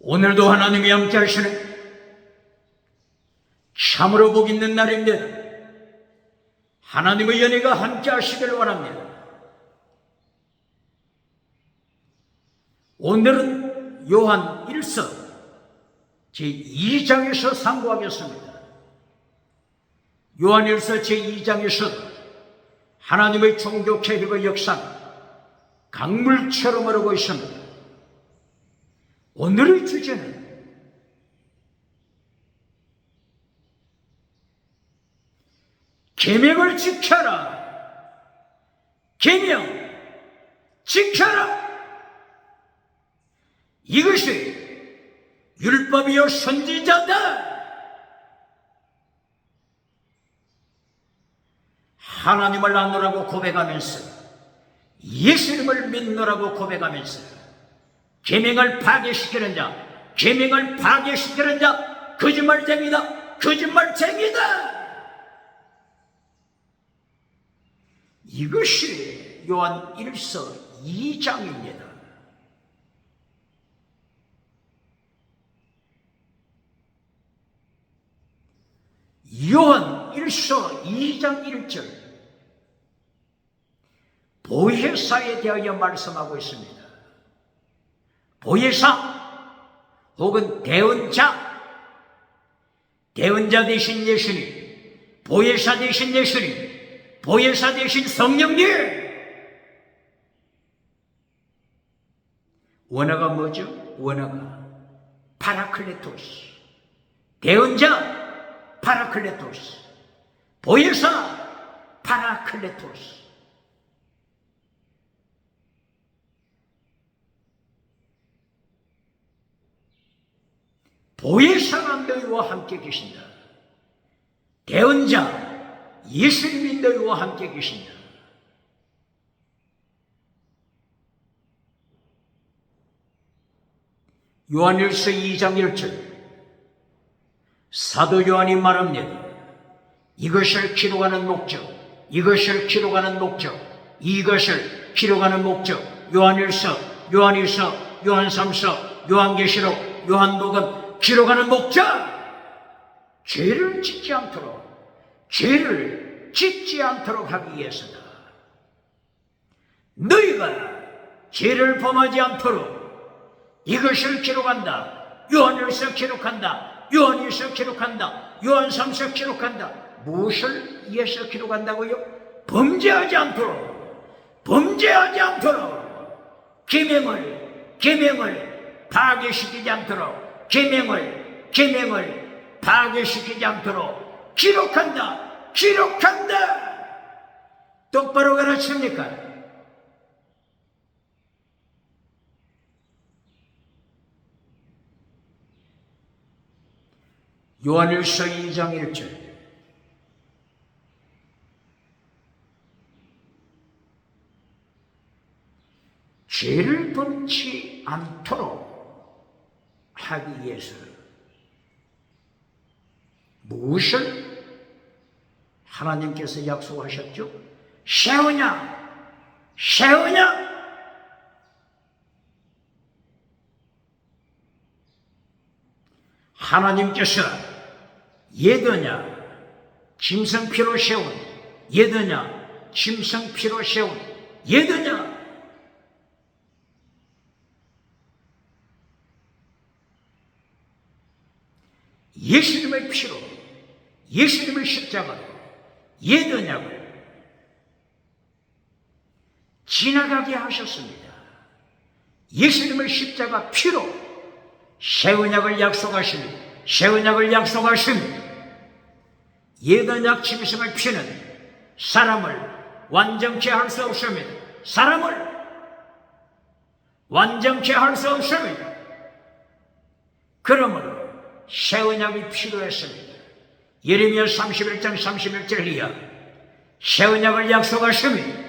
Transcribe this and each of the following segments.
오늘도 하나님이 함께 하시는 참으로 복 있는 날입니다. 하나님의 연혜가 함께 하시길 원합니다. 오늘은 요한 1서 제2장에서 상고하겠습니다. 요한 1서 제2장에서 하나님의 종교 개혁의 역사는 강물처럼 흐르고 있습니다. 오늘의 주제는 계명을 지켜라. 계명 지켜라. 이것이 율법이요 선지자다. 하나님을 아노라고 고백하면서 예수님을 믿노라고 고백하면서 계명을 파괴시키는 자, 계명을 파괴시키는 자 거짓말쟁이다. 거짓말쟁이다. 이것이 요한 1서 2장입니다. 요한 1서 2장 1절 보혜사에 대하여 말씀하고 있습니다. 보혜사 혹은 대언자, 대언자 대신 예수님, 보혜사 대신 예수님, 보혜사 대신 성령님. 원어가 뭐죠? 원어가 파라클레토스. 대언자 파라클레토스, 보혜사 파라클레토스. 보혜사가 너희와 함께 계신다. 대언자 예수님이 너희와 함께 계신다. 요한일서 2장 1절 사도 요한이 말합니다. 이것을 기록하는 목적, 이것을 기록하는 목적, 이것을 기록하는 목적. 요한일서, 요한일서, 요한3서, 요한계시록, 요한복음 기록하는 목적, 죄를 짓지 않도록, 죄를 짓지 않도록 하기 위해서다. 너희가 죄를 범하지 않도록 이것을 기록한다. 요한일서 기록한다. 요한일서 기록한다. 요한3서 기록한다. 무엇을 위해서 기록한다고요? 범죄하지 않도록, 범죄하지 않도록, 계명을 파괴시키지 않도록, 계명을 파괴시키지 않도록 기록한다. 기록한다. 똑바로 가르칩니까? 요한일서 2장 1절 죄를 범치 않도록 하기 위해서 무엇을 하나님께서 약속하셨죠? 세우냐? 세우냐? 하나님께서 예더냐? 짐승피로 세운 예더냐? 짐승피로 세운 예더냐? 예수님의 피로, 예수님의 십자가로 예더냐를 지나가게 하셨습니다. 예수님의 십자가 피로 새 언약을 약속하시니, 새 언약을 약속하시니 예언약 짐승의 피는 사람을 완전케 할 수 없습니다. 사람을 완전케 할 수 없습니다. 그러므로 새 언약이 필요했습니다. 예레미야 31장 31절 이하 새 언약을 약속하시니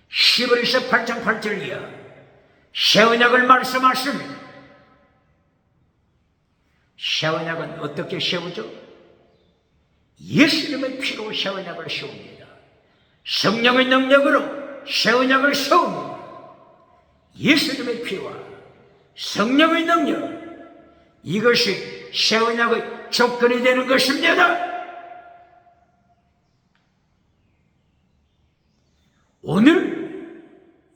11에서 8장 8절 이하 새 언약을 말씀하십니다. 새 언약은 어떻게 세우죠? 예수님의 피로 새 언약을 세웁니다. 성령의 능력으로 새 언약을 세웁니다. 예수님의 피와 성령의 능력, 이것이 새 언약의 조건이 되는 것입니다. 오늘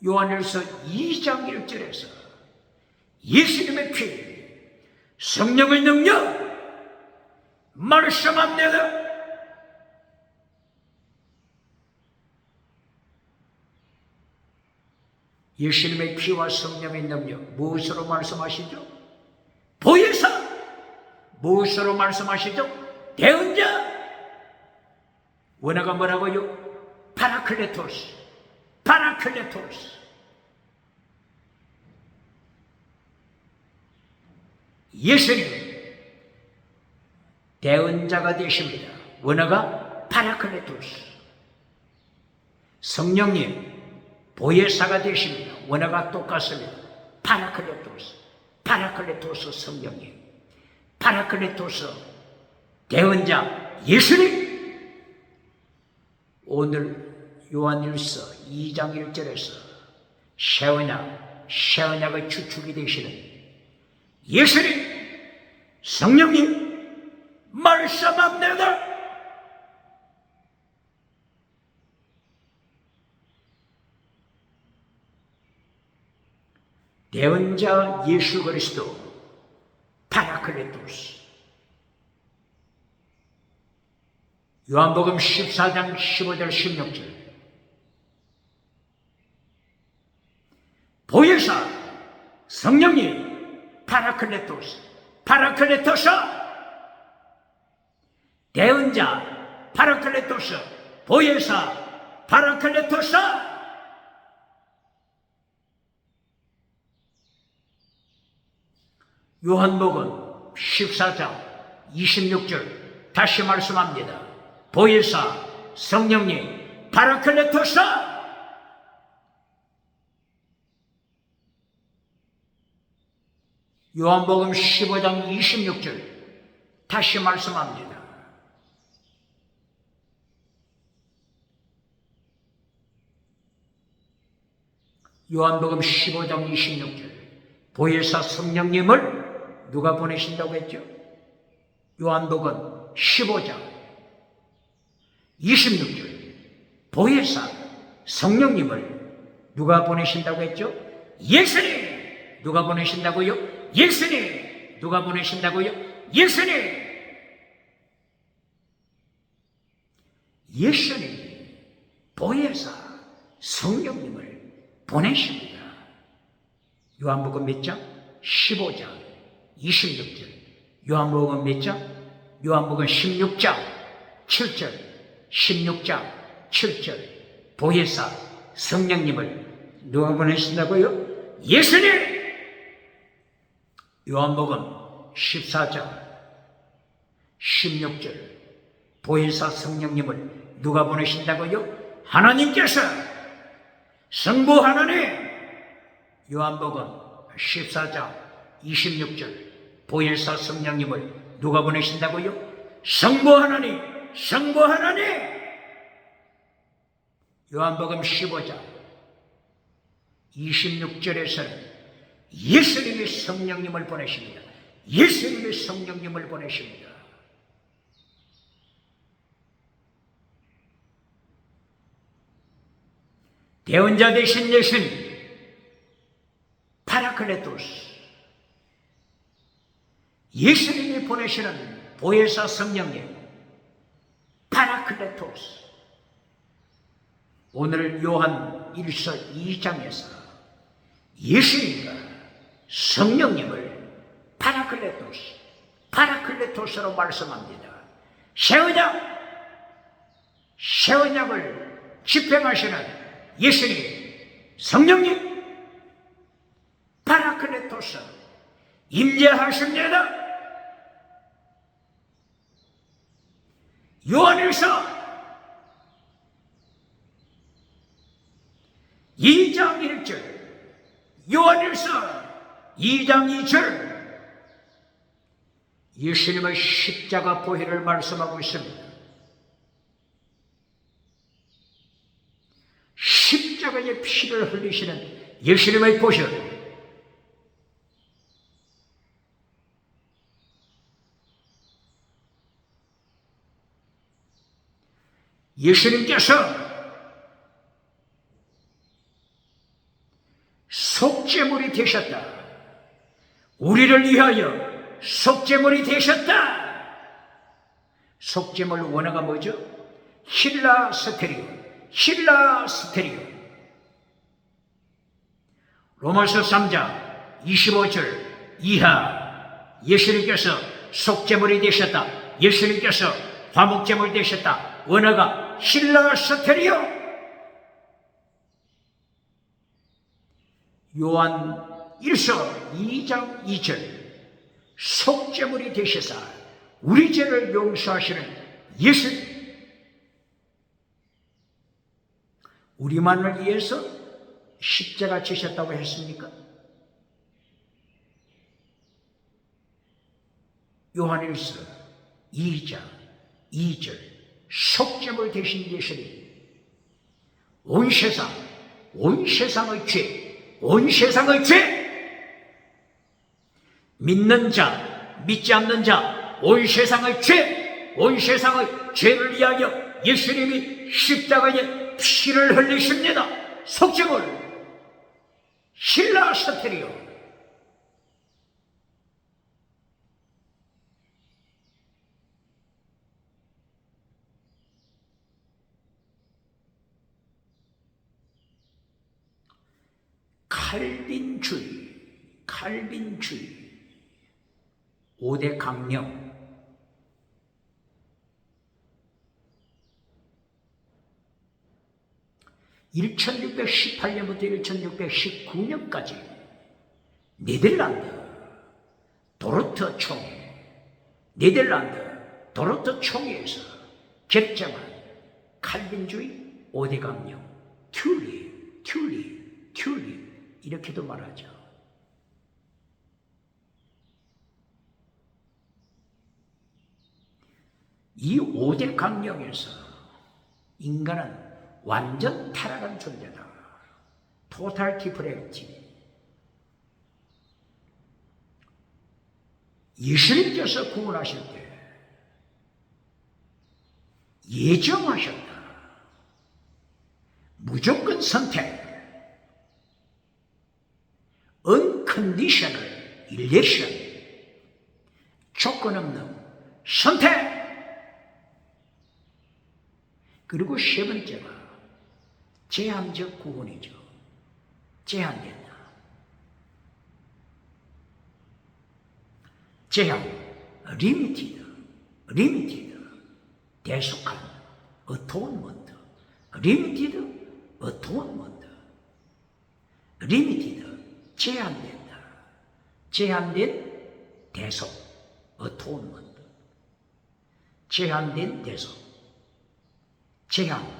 요한일서 2장 1절에서 예수님의 피, 성령의 능력 말씀합니다. 예수님의 피와 성령의 능력 무엇으로 말씀하시죠? 보혜사. 무엇으로 말씀하시죠? 대언자. 원어가 뭐라고요? 파라클레토스. 파라클레토스. 예수님 대언자가 되십니다. 원어가 파라클레토스. 성령님 보혜사가 되십니다. 원어가 똑같습니다. 파라클레토스. 파라클레토스 성령님. 파라클레토스 대언자 예수님. 오늘 요한일서 2장 1절에서 새 언약의 주축이 되시는 예수님, 성령님 말씀합니다. 대언자 예수 그리스도 파라클레토스. 요한복음 14장 15절 16절 보혜사 성령님 파라클레토스. 파라클레토스 대언자 파라클레토스. 보혜사 파라클레토스. 요한복음 14장 26절 다시 말씀합니다. 보혜사 성령님 파라클레토스. 요한복음 15장 26절 다시 말씀합니다. 요한복음 15장 26절 보혜사 성령님을 누가 보내신다고 했죠? 요한복음 15장 26절 보혜사 성령님을 누가 보내신다고 했죠? 예수님. 누가 보내신다고요? 예수님. 누가 보내신다고요? 예수님. 예수님 보혜사 성령님을 보내십니다. 요한복음 몇 장? 15장 26절. 요한복음 몇 장? 요한복음 16장 7절. 16장 7절 보혜사 성령님을 누가 보내신다고요? 예수님. 요한복음 14장 16절 보혜사 성령님을 누가 보내신다고요? 하나님께서. 성부 하나님. 요한복음 14장 26절 보혜사 성령님을 누가 보내신다고요? 성부 하나님. 성부 하나님. 요한복음 15장 26절에서는 예수님의 성령님을 보내십니다. 예수님의 성령님을 보내십니다. 대언자 되신 예수님 파라클레토스. 예수님이 보내시는 보혜사 성령님 파라클레토스. 오늘 요한 1서 2장에서 예수님과 성령님을 파라클레토스로 말씀합니다. 새 언약을 집행하시는 예수님, 성령님 파라클레토스 임재하십니다. 요한일서 2장 1절 요한일서 2장 2절 예수님의 십자가 보혈을 말씀하고 있습니다. 십자가의 피를 흘리시는 예수님의 보혈. 예수님께서 속죄물이 되셨다. 우리를 위하여 속죄물이 되셨다. 속죄물 원어가 뭐죠? 힐라스테리오. 힐라스테리오. 로마서 3장 25절 이하 예수님께서 속죄물이 되셨다. 예수님께서 화목제물 되셨다. 원어가 힐라스테리오. 요한 1서 2장 2절 속죄물이 되시사 우리 죄를 용서하시는 예수. 우리만을 위해서 십자가 지셨다고 했습니까? 요한일서 2장 2절 속죄물 되신 예수님, 온 세상의 죄, 온 세상의 죄, 믿는 자, 믿지 않는 자, 온 세상의 죄, 온 세상의 죄를 위하여 예수님이 십자가에 피를 흘리십니다. 속죄물 힐라스테리오. 칼빈주의 5대 강령. (1618년부터) 1619년까지 네덜란드 도르트 총회에서 결정한 칼빈주의 5대 강령. 튤립 이렇게도 말하죠. 이 5대 강령에서 인간은 완전 타락한 존재다. 토탈 디프레이티. 예수님께서 구원하실 때 예정하셨다. 무조건 선택. unconditional election. 조건 없는 선택. 그리고 세 번째가 제한적 구원이죠. 제한된다. 제한, limited, 대속한, atonement, limited, 제한된다. 제한된 대속, atonement, 제한된 대속, 제한.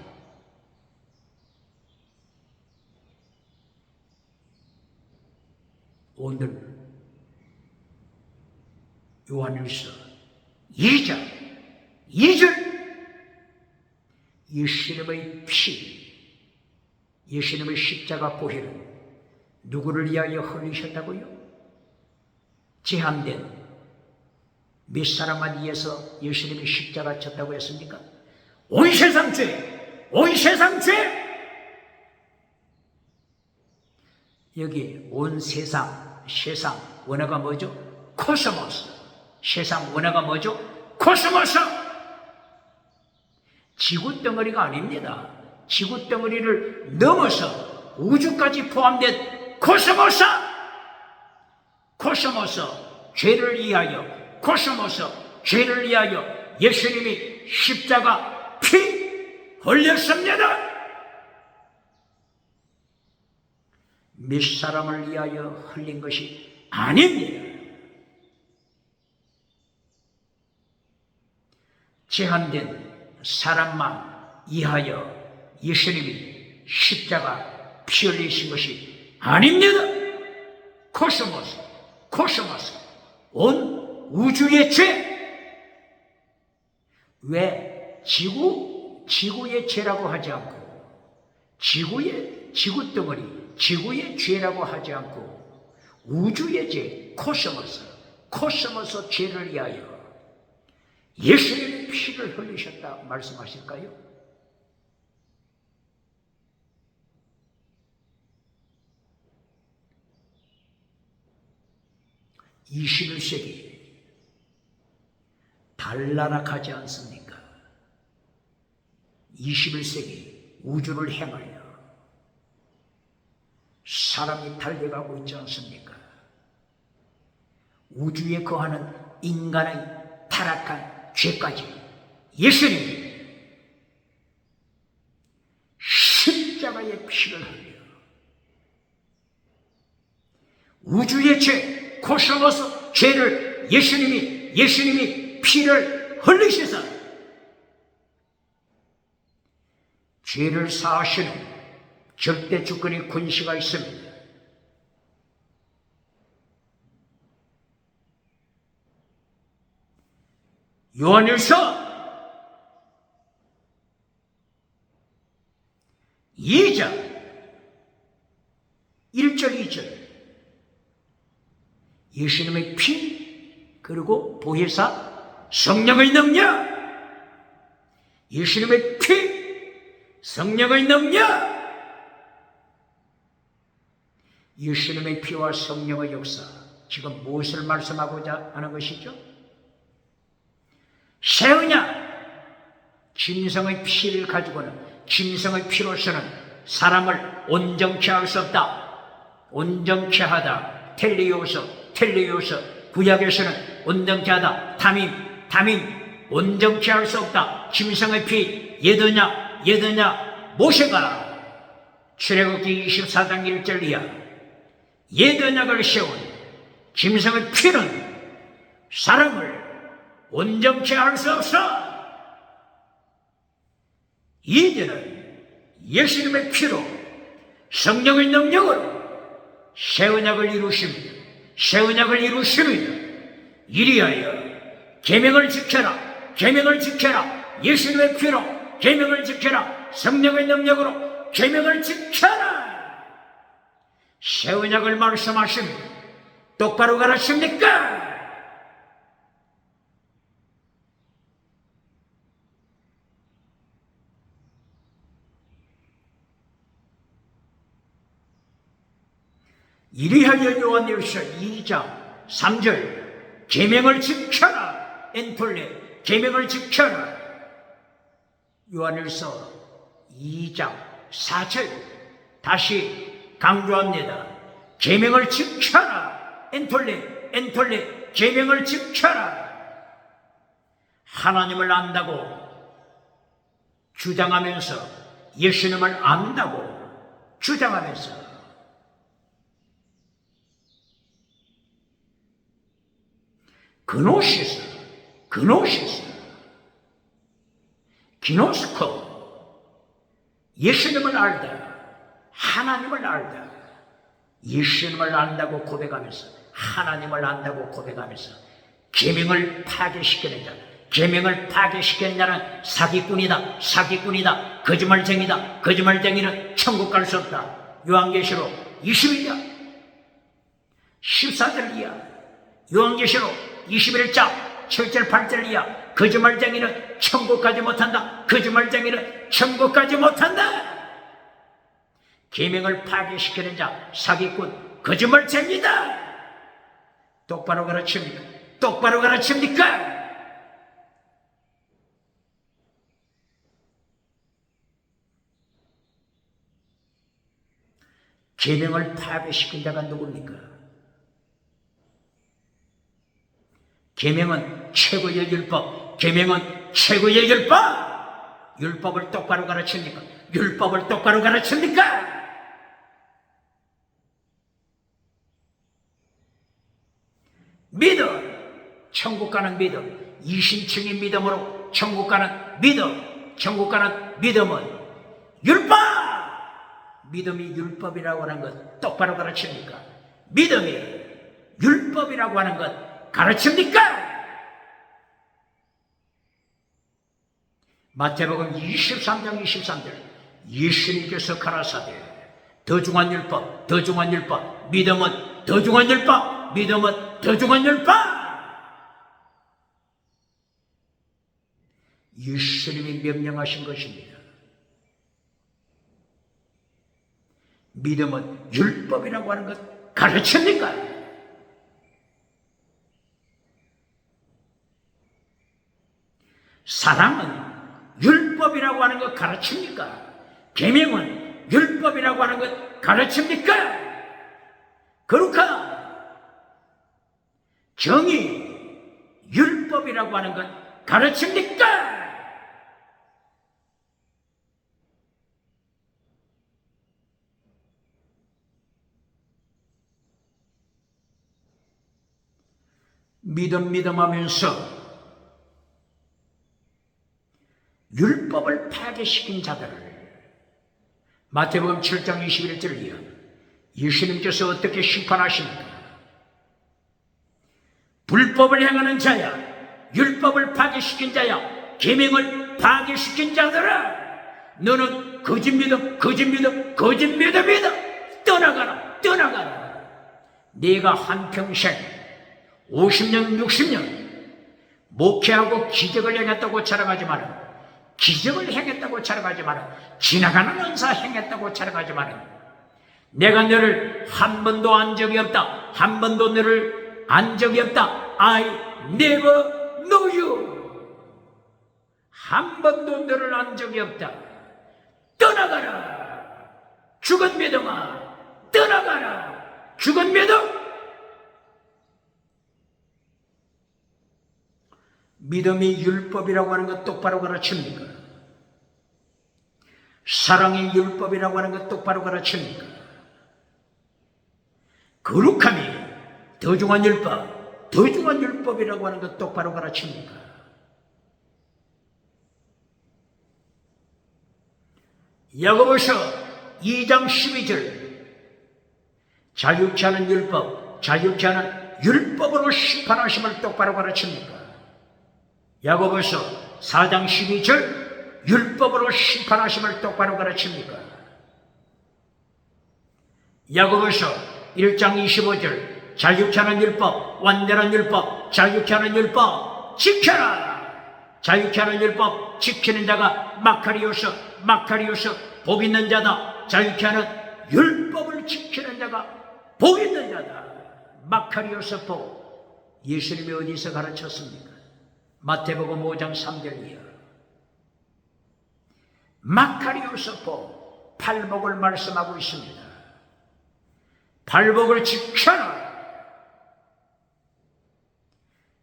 오늘 요한일서 2장 2절 예수님의 피, 예수님의 십자가 보혈은 누구를 위하여 흘리셨다고요? 제한된 몇 사람만 위해서 예수님이 십자가 쳤다고 했습니까? 온 세상 죄, 온 세상 죄. 여기 온 세상 원어가 뭐죠? 코스모스. 세상 원어가 뭐죠? 코스모스. 지구 덩어리가 아닙니다. 지구 덩어리를 넘어서 우주까지 포함된 코스모스. 죄를 위하여, 죄를 위하여 예수님이 십자가 피 흘렸습니다. 몇 사람을 위하여 흘린 것이 아닙니다. 제한된 사람만 위하여 예수님이 십자가 피 흘리신 것이 아닙니다. 코스모스, 온 우주의 죄. 왜 지구의 죄라고 하지 않고 지구 덩어리, 지구의 죄라고 하지 않고 우주의 죄, 코스모스 죄를 위하여 예수님의 피를 흘리셨다 말씀하실까요? 21세기 달나락하지 않습니까? 21세기 우주를 행하여 사람이 달려가고 있지 않습니까? 우주에 거하는 인간의 타락한 죄까지 예수님이 십자가의 피를 흘려 우주의 죄, 코스모스 죄를 예수님이 피를 흘리셔서 죄를 사하시는 절대 주권의 권세가 있습니다. 요한일서 2장 1절 2절 예수님의 피 그리고 보혜사 성령의 능력 예수님의 피 성령의 능력 예수님의 피와 성령의 역사 지금 무엇을 말씀하고자 하는 것이죠? 새 언약 짐승의 피를 가지고는 짐승의 피로서는 사람을 온전케 할 수 없다. 온전케 하다 텔레오서 구약에서는 온전케 하다 담임 온전케 할 수 없다. 짐승의 피 옛언약 모세가 출애굽기 24장 1절 이하 옛언약을 세운 짐승의 피는 사람을 온전케 할 수 없어. 이제는 예수님의 피로 성령의 능력으로 새 언약을 이루십니다. 새 언약을 이루십니다. 이리하여 계명을 지켜라. 예수님의 피로 계명을 지켜라. 성령의 능력으로 계명을 지켜라. 새 언약을 말씀하십니다. 똑바로 가르칩니까? 이리하여 요한일서 2장 3절 계명을 지켜라. 엔톨레 계명을 지켜라. 요한일서 2장 4절 다시 강조합니다. 계명을 지켜라. 엔톨레 계명을 지켜라. 하나님을 안다고 주장하면서 예수님을 안다고 주장하면서 그노시스, 기노스코, 예수님을 알다, 하나님을 알다, 예수님을 안다고 고백하면서, 하나님을 안다고 고백하면서, 계명을 파괴시키는 자, 계명을 파괴시키는 자는 사기꾼이다, 거짓말쟁이는 천국 갈 수 없다. 요한계시록 22장 14절 이하, 요한계시록 21장 7절 8절 이하 거짓말쟁이는 천국 가지 못한다. 계명을 파괴시키는 자 사기꾼 거짓말쟁이다. 똑바로 가르칩니까? 계명을 파괴시킨 자가 누굽니까? 계명은 최고의 율법. 율법을 똑바로 가르칩니까? 믿음, 천국 가는 믿음, 이신층의 믿음으로 천국 가는 믿음은 율법! 믿음이 율법이라고 하는 것 똑바로 가르칩니까? 믿음이 율법이라고 하는 것 가르칩니까? 마태복음 23장 23절 예수님께서 가라사대 더 중한 율법 믿음은 더 중한 율법 예수님이 명령하신 것입니다. 믿음은 율법이라고 하는 것 가르칩니까? 사랑은 율법이라고 하는 것 가르칩니까? 계명은 율법이라고 하는 것 가르칩니까? 그렇까 정의 율법이라고 하는 것 가르칩니까? 믿음하면서 율법을 파괴시킨 자들을 마태복음 7장 21절을 이어 예수님께서 어떻게 심판하십니까? 불법을 행하는 자야, 율법을 파괴시킨 자야, 계명을 파괴시킨 자들아, 너는 거짓 믿음 떠나가라. 네가 한평생 50년 60년 목회하고 기적을 행했다고 자랑하지 마라. 기적을 행했다고 자랑하지 마라. 지나가는 은사 행했다고 자랑하지 마라. 내가 너를 한 번도 안 적이 없다. 한 번도 너를 안 적이 없다. I never know you. 한 번도 너를 안 적이 없다. 떠나가라. 죽은 믿음아. 떠나가라. 죽은 믿음. 믿음이 율법이라고 하는 것 똑바로 가르칩니까? 사랑이 율법이라고 하는 것 똑바로 가르칩니까? 거룩함이 더 중한 율법이라고 하는 것 똑바로 가르칩니까? 야고보서 2장 12절 자유케 하는 율법, 자유케 하는 율법으로 심판하심을 똑바로 가르칩니까? 야고보서 4장 12절 율법으로 심판하심을 똑바로 가르칩니까? 야고보서 1장 25절 자유케 하는 율법, 완전한 율법, 자유케 하는 율법 지켜라. 자유케 하는 율법 지키는 자가 마카리오스 복 있는 자다. 자유케 하는 율법을 지키는 자가 복 있는 자다. 마카리오스 복. 예수님이 어디서 가르쳤습니까? 마태복음 5장 3절이요. 마카리오스 복, 팔복을 말씀하고 있습니다. 팔복을 지켜라.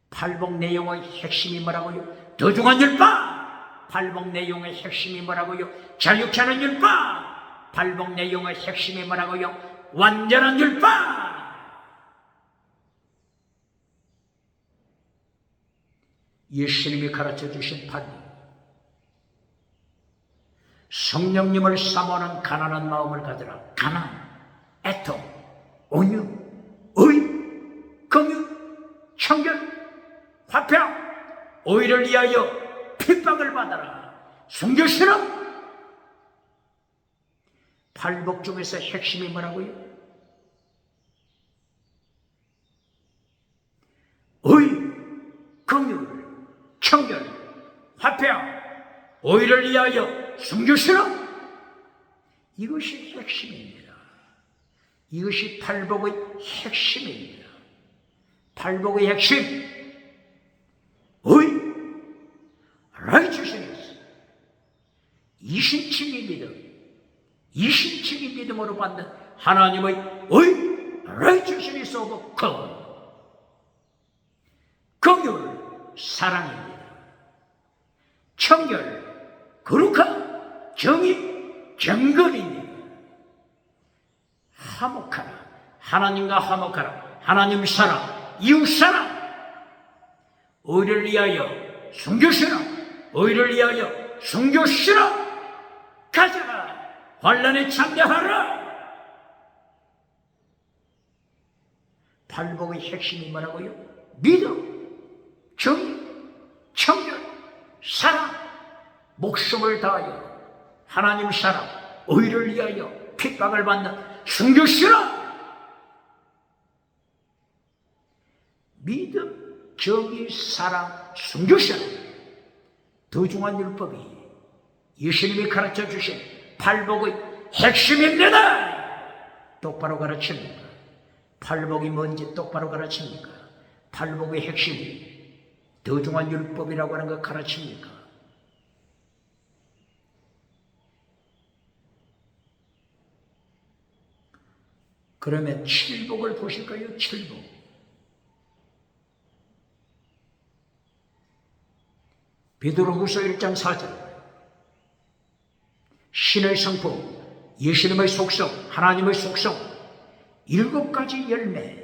팔복 내용의 핵심이 뭐라고요? 더 중한 율법. 팔복 내용의 핵심이 뭐라고요? 자유케 하는 율법. 팔복 내용의 핵심이 뭐라고요? 완전한 율법. 예수님이 가르쳐 주신 팔복. 성령님을 사모하는 가난한 마음을 가져라. 가난, 애통, 온유, 의, 긍휼, 청결, 화평, 오히를 위하여 핍박을 받아라. 순교시라. 팔복 중에서 핵심이 뭐라고요? 의, 긍휼, 청결, 화평, 오히를 위하여 순교시라. 이것이 핵심입니다. 이것이 팔복의 핵심입니다. 팔복의 핵심. 의, righteousness, 이신칭의 믿음, 이신칭의 믿음으로 받는 하나님의 의, righteousness of God. 긍휼, 사랑입니다. 청결, 거룩함, 정의, 경건입니다. 화목하라, 하나님과 화목하라, 하나님 사랑, 이웃 사랑, 의를 위하여 순교시라, 의를 위하여 순교시라. 가자라, 환난에 참여하라. 팔복의 핵심이 뭐라고요? 믿음, 정의, 청결, 사랑, 목숨을 다하여 하나님 사랑, 의를 위하여 핍박을 받는 순교시라. 믿음, 정의, 사랑, 순교시라. 더 중한 율법이 예수님이 가르쳐 주신 팔복의 핵심입니다. 똑바로 가르칩니까? 팔복이 뭔지 똑바로 가르칩니까? 팔복의 핵심이 더 중한 율법이라고 하는 거 가르칩니까? 그러면 칠복을 보실까요? 칠복. 베드로후서 1장 4절. 신의 성품, 예수님의 속성, 하나님의 속성, 7가지 열매.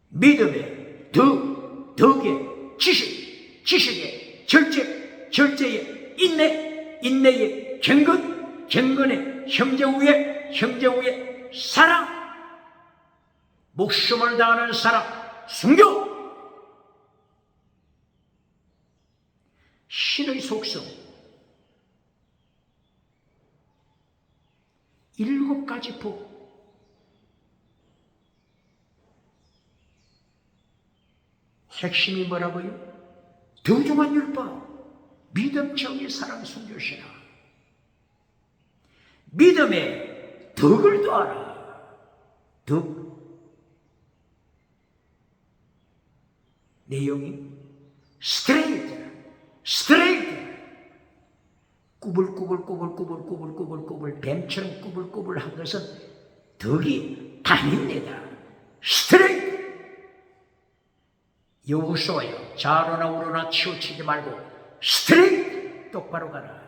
믿음의 덕, 덕의 지식, 지식의 절제, 절제의 인내, 인내의 경건, 경건의 형제후의, 형제후의 사랑, 목숨을 다하는 사랑, 순교. 신의 속성 7가지 복. 핵심이 뭐라고요? 더중한 율법, 믿음, 정의, 사랑, 순교, 신앙. 믿음의 덕을 더하라. 덕. 내용이 스트레이트. 꾸불꾸불 뱀처럼 꾸불꾸불한 것은 덕이 아닙니다. 스트레이트. 여호수아여, 좌로나 우로나 치우치지 말고 스트레이트 똑바로 가라.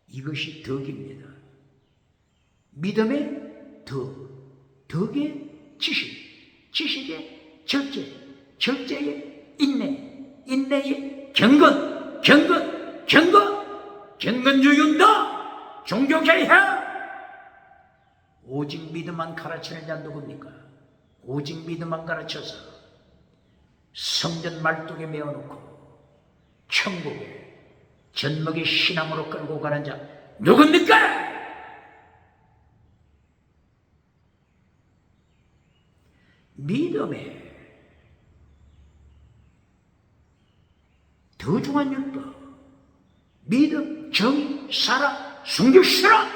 이것이 덕입니다. 믿음의 덕, 덕의 지식, 지식의 절제, 절제의 인내, 인내의 경건, 경건, 경건. 경건주의운다. 종교개혁. 오직 믿음만 가르치는 자 누굽니까? 오직 믿음만 가르쳐서 성전 말뚝에 메어놓고 천국에 젖먹이 신앙으로 끌고 가는 자 누굽니까? 믿음의 더중한 율법, 믿음, 정의, 사랑, 순교, 신앙.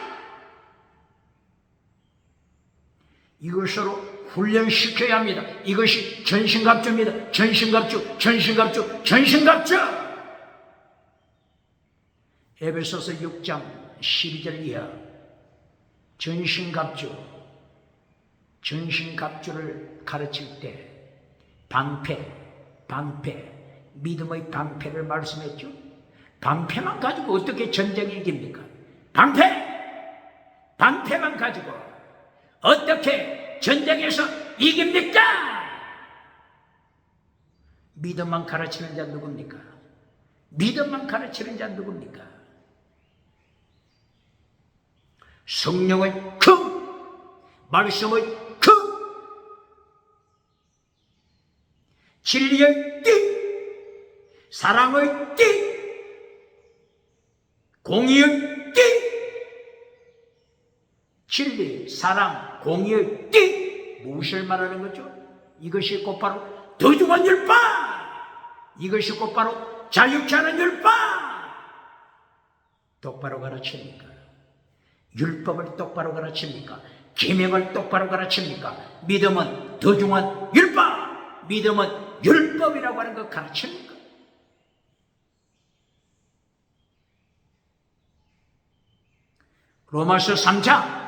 이것으로 훈련시켜야 합니다. 이것이 전신갑주입니다. 전신갑주, 전신갑주, 전신갑주. 에베소서 6장 12절 이하. 전신갑주를 가르칠 때 방패, 믿음의 방패를 말씀했죠. 방패만 가지고 어떻게 전쟁을 이깁니까? 방패만 가지고 어떻게 전쟁에서 이깁니까? 믿음만 가르치는 자 누굽니까? 믿음만 가르치는 자 누굽니까? 성령의 말씀의 진리의 사랑의 공의의 진리, 사랑, 공의의 무엇을 말하는 거죠? 이것이 곧바로 더중한 율법! 이것이 곧바로 자유케 하는 율법! 똑바로 가르칩니까? 율법을 똑바로 가르칩니까? 계명을 똑바로 가르칩니까? 믿음은 더중한 율법! 믿음은 율법이라고 하는 거 가르칩니까? 로마서 3장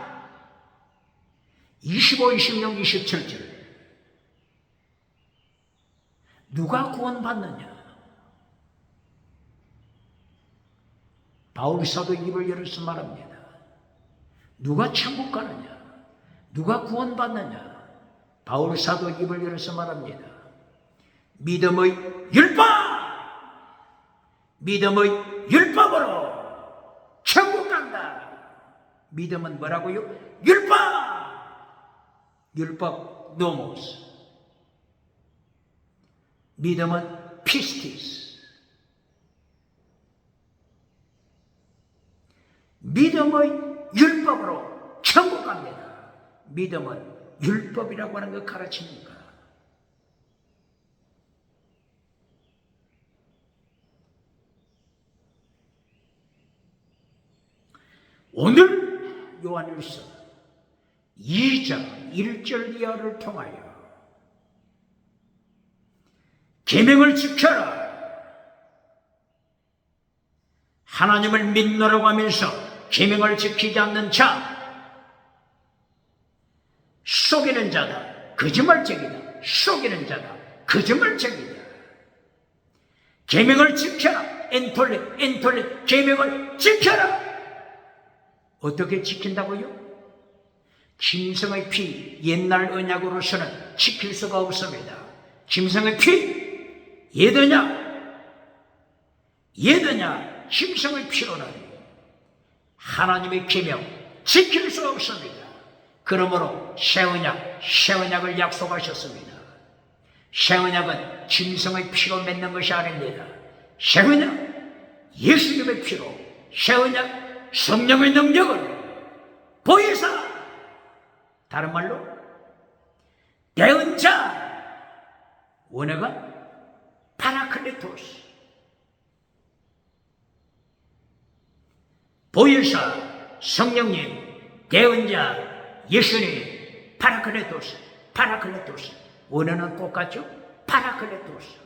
25, 26, 27절. 누가 구원받느냐? 바울 사도 입을 열어서 말합니다. 누가 천국 가느냐? 누가 구원받느냐? 바울 사도 입을 열어서 말합니다. 믿음의 율법! 믿음의 율법으로 천국 간다. 믿음은 뭐라고요? 율법 노모스. 믿음은 피스티스. 믿음의 율법으로 천국 갑니다. 믿음은 율법이라고 하는 걸 가르칩니까? 오늘 요한일서 2장 1절 이하를 통하여 계명을 지켜라. 하나님을 믿노라고 하면서 계명을 지키지 않는 자, 속이는 자다. 거짓말쟁이다. 속이는 자다. 거짓말쟁이다. 계명을 지켜라. 엔톨레 계명을 지켜라. 어떻게 지킨다고요? 짐승의 피, 옛날 언약으로서는 지킬 수가 없습니다. 짐승의 피, 예드냐, 짐승의 피로는 하나님의 계명 지킬 수 없습니다. 그러므로 새 언약을 약속하셨습니다. 새 언약은 짐승의 피로 맺는 것이 아닙니다. 새 언약, 예수님의 피로, 새 언약, 성령의 능력을 보이사, 다른 말로 대언자, 원어가 파라클레토스, 보혜사, 성령님, 대언자, 예수님, 파라클레토스. 원어는 똑같죠? 파라클레토스.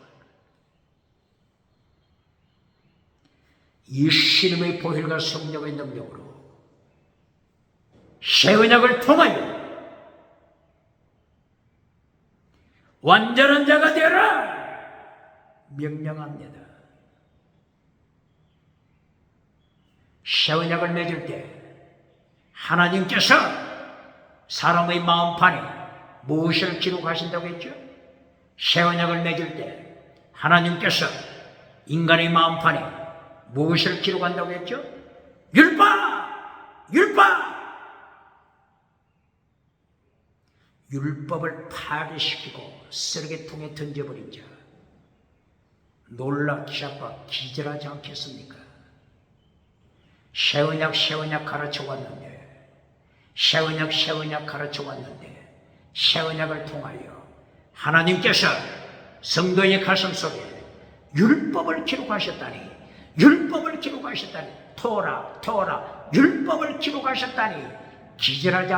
예수님의 보혈과 성령의 능력으로 새 언약을 통하여 완전한 자가 되라 명령합니다. 새 언약을 맺을 때 하나님께서 사람의 마음판에 무엇을 기록하신다고 했죠? 새 언약을 맺을 때 하나님께서 인간의 마음판에 무엇을 기록한다고 했죠? 율법! 율법을 파괴시키고 쓰레기통에 던져버린 자, 놀라 기아빠 기절하지 않겠습니까? 새 언약 가르쳐왔는데, 새 언약 가르쳐왔는데, 새 언약을 통하여 하나님께서 성도의 가슴 속에 율법을 기록하셨다니, 토라, 율법을 기록하셨다니, 기절하지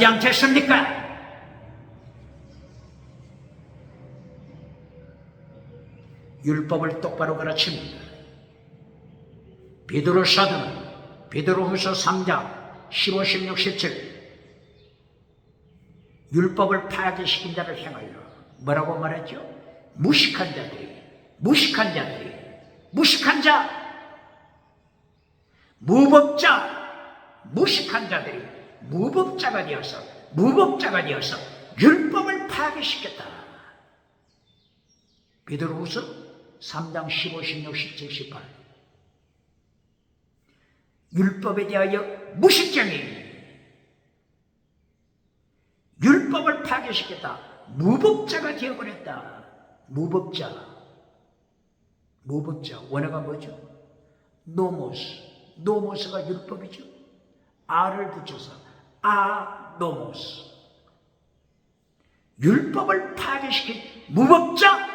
않겠습니까? 율법을 똑바로 가르칩니다. 베드로 사도는 베드로후서 3장 15, 16, 17 율법을 파괴시킨 자를 향하여 뭐라고 말했죠? 무식한 자, 무식한 자들이 무법자가 되어서 율법을 파괴시켰다. 베드로후서 3장 15, 16, 17, 18 율법에 대하여 무식쟁이, 율법을 파괴시켰다. 무법자가 되어버렸다. 무법자 원어가 뭐죠? 노모스가 율법이죠. 아를 붙여서 노모스, 율법을 파괴시킨 무법자.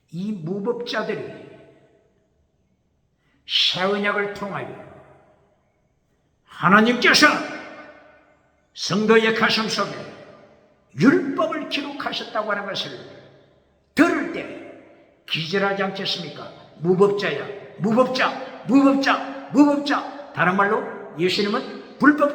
이 무법자들이 새 언약을 통하여 하나님께서 성도의 가슴 속에 율법을 기록하셨다고 하는 것을 들을 때 기절하지 않겠습니까? 무법자. 다른 말로 예수님은 불법.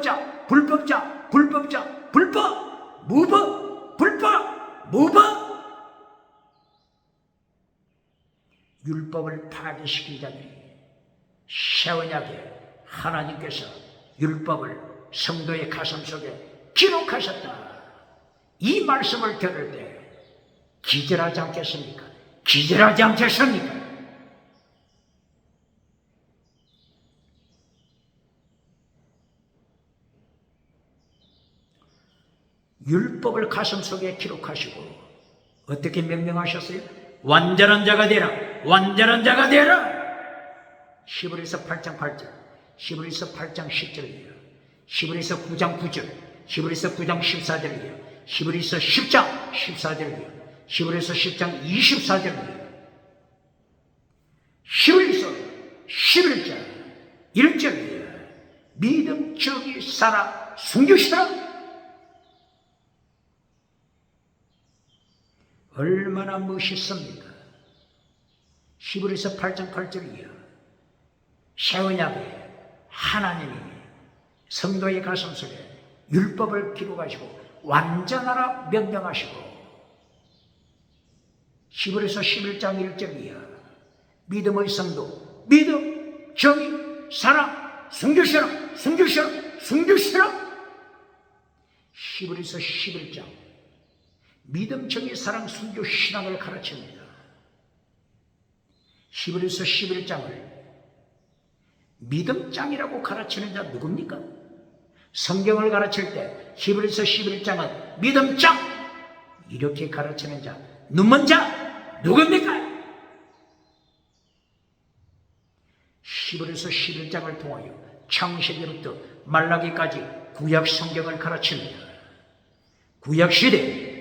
율법을 파괴시킨 자들이 새 언약에 하나님께서 율법을 성도의 가슴 속에 기록하셨다. 이 말씀을 들을 때 기절하지 않겠습니까? 율법을 가슴 속에 기록하시고 어떻게 명령하셨어요? 완전한 자가 되라. 히브리서 8장 8절, 히브리서 8장 10절이에요. 히브리서 9장 9절, 히브리서 9장 14절이에요. 히브리서 10장 14절이에요. 히브리서 10장 24절이에요. 히브리서 11장 1절이에요. 믿음 저기 살아 숨기시라. 얼마나 멋있습니까? 히브리서 8장 8절이에요. 새 언약에 하나님이 성도의 가슴속에 율법을 기록하시고 완전하라 명령하시고 히브리서 11장 1절이야. 믿음의 성도, 믿음, 정의, 사랑, 순교시라, 순교시라, 순교시라. 히브리서 11장 믿음, 정의, 사랑, 순교, 신앙을 가르칩니다. 히브리서 11장을 믿음장이라고 가르치는 자 누굽니까? 성경을 가르칠 때 히브리서 11장은 믿음장 이렇게 가르치는 자 눈먼 자 누굽니까? 히브리서 11장을 통하여 창세기부터 말라기까지 구약 성경을 가르칩니다. 구약 시대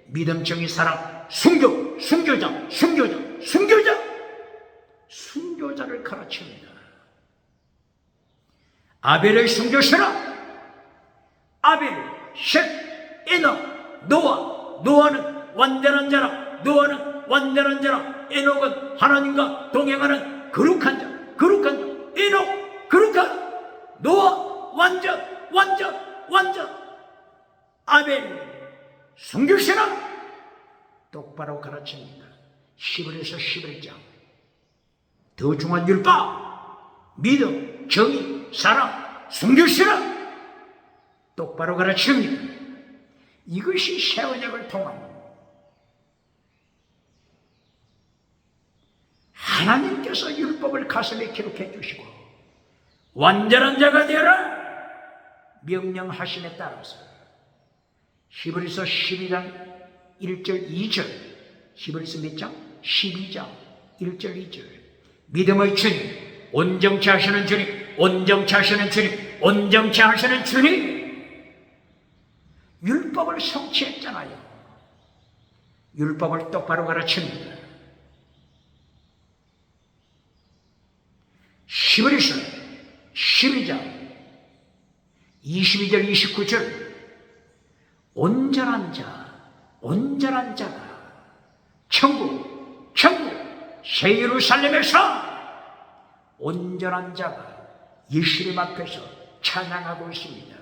믿음, 정의, 사랑, 순교, 순교자, 순교자, 순교자, 순교자를 가르칩니다. 아벨의 순교시라. 아벨, 셋, 에녹, 노아. 노아는 완전한 자라. 노아는 완전한 자라. 에녹은 하나님과 동행하는 거룩한 자. 거룩한 자. 에녹, 거룩한. 노아, 완전. 아벨, 순교시라. 똑바로 가르칩니다. 히브리서 11장. 더 중요한 율법, 믿음, 정의, 사랑, 순교시라. 똑바로 가르칩니다. 이것이 새 언약을 통한 하나님께서 율법을 가슴에 기록해 주시고 완전한 자가 되어라 명령하심에 따라서 히브리서 12장 1절 2절 히브리서 몇 장? 12장 1절 2절 믿음의 주님, 온전케 하시는 주님, 온전케 하시는 주님, 온전케 하시는 주님. 율법을 성취했잖아요. 율법을 똑바로 가르칩니다. 히브리서 12장 22절 29절 온전한 자가 천국 새 예루살렘에서 온전한 자가 예수님 앞에서 찬양하고 있습니다.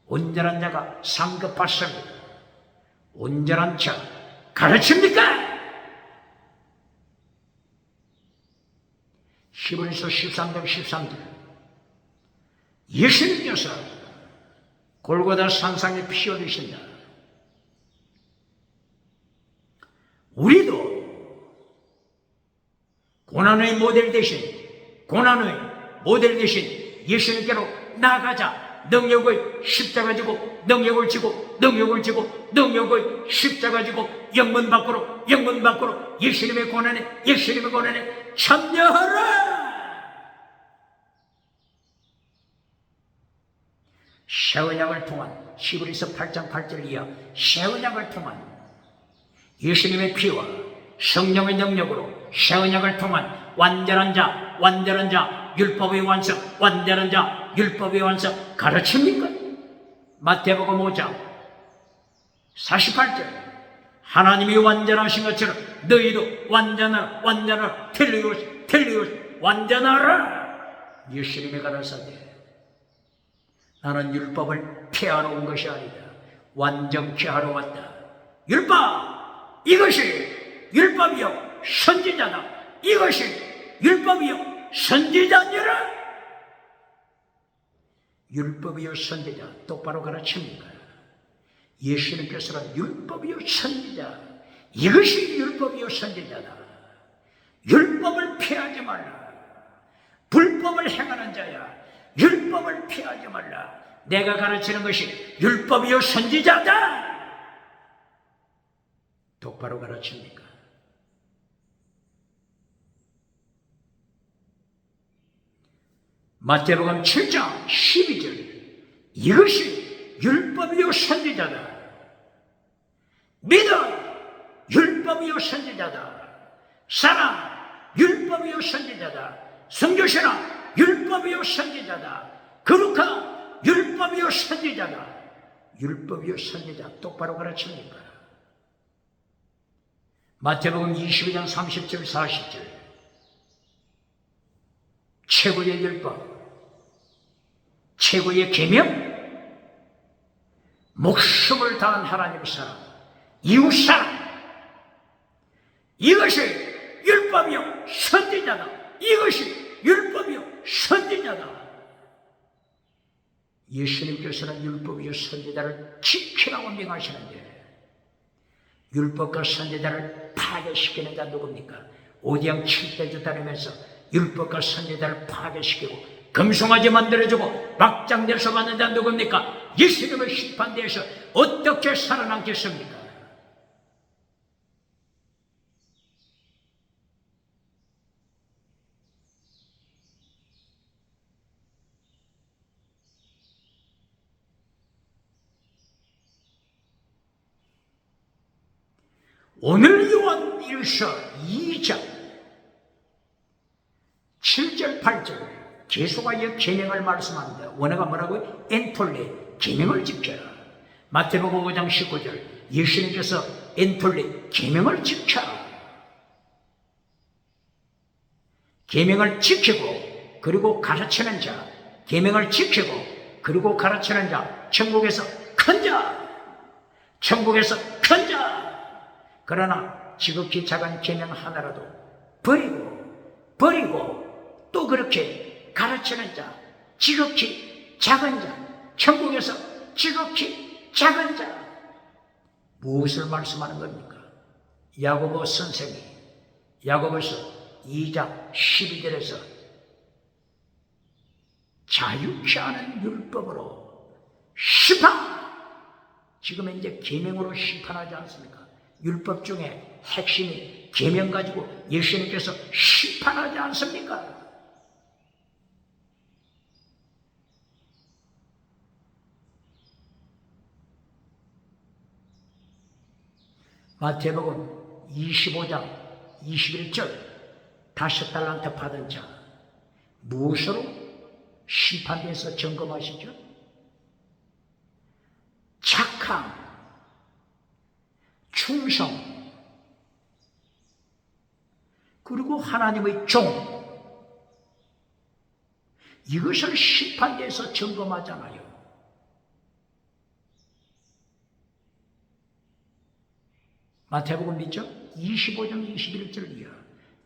온전한 자가 상급받습니다. 온전한 자 가르칩니까? 히브리서 13장 13절 예수님께서 골고다 산상에 피 흘리신다. 우리도 고난의 모델 대신 예수님께로 나아가자. 능력의 십자가 지고 능력을 지고 능력의 십자가 지고 영문 밖으로 예수님의 고난에 참여하라. 새 언약을 통한 히브리서 8장 8절 이하 새 언약을 통한 예수님의 피와 성령의 능력으로 새 언약을 통한 완전한 자 율법의 완성 완전한 자 율법의 완성 가르칩니까? 마태복음 5장 48절 하나님이 완전하신 것처럼 너희도 완전하라 텔리오스 완전하라. 예수님이 가라사대 나는 율법을 폐하러 온 것이 아니다. 완전케 하러 왔다. 율법 이것이 율법이요 선지자다. 이것이 율법이요 선지자니라. 율법이요 선지자 똑바로 가르칩니까? 예수님께서는 율법이요 선지자 이것이 율법이요 선지자다. 율법을 피하지 말라. 불법을 행하는 자야 율법을 피하지 말라. 내가 가르치는 것이 율법이요 선지자다. 똑바로 가르칩니까? 마태복음 7장 12절 이것이 율법이요 선지자다. 믿음 율법이요 선지자다. 사랑 율법이요 선지자다. 성교신앙 율법이요 선지자다. 거룩함 율법이요 선지자다. 율법이요 선지자 똑바로 가르칩니까? 마태복음 22장 30절 40절 최고의 율법 최고의 계명, 목숨을 다한 하나님의 사랑, 이웃사랑, 이것이 율법이요 선지자다. 이것이 율법이요 선지자다. 예수님께서는 율법이요 선지자를 지키라고 명하시는데 율법과 선지자를 파괴시키는 자 누굽니까? 오디양 7대주 따르면서 율법과 선지자를 파괴시키고 금송아지 만들어주고 막장대서 받는 자 누굽니까? 예수님의 심판대에서 어떻게 살아남겠습니까? 오늘 요한 1서 2장 7절 8절 계수가 이 계명을 말씀합니다. 원어가 뭐라고요? 엔톨레, 계명을 지켜라. 마태복음 5장 19절 예수님께서 엔톨레, 계명을 지켜라. 계명을 지키고 그리고 가르치는 자, 계명을 지키고 그리고 가르치는 자, 천국에서 큰 자, 천국에서 큰 자. 그러나 지극히 작은 계명 하나라도 버리고 또 그렇게 가르치는 자, 지극히 작은 자, 천국에서 지극히 작은 자. 무엇을 말씀하는 겁니까? 야고보 선생이 야고보서 2장 12절에서 자유케 하는 율법으로 심판, 지금 이제 계명으로 심판하지 않습니까? 율법 중에 핵심이 계명 가지고 예수님께서 심판하지 않습니까? 마태복음 25장 21절 5달란트 받은 자 무엇으로 심판돼서 점검하시죠? 착함, 충성, 그리고 하나님의 종, 이것을 심판대에서 점검하잖아요. 마태복음 믿죠? 25장 21절 이하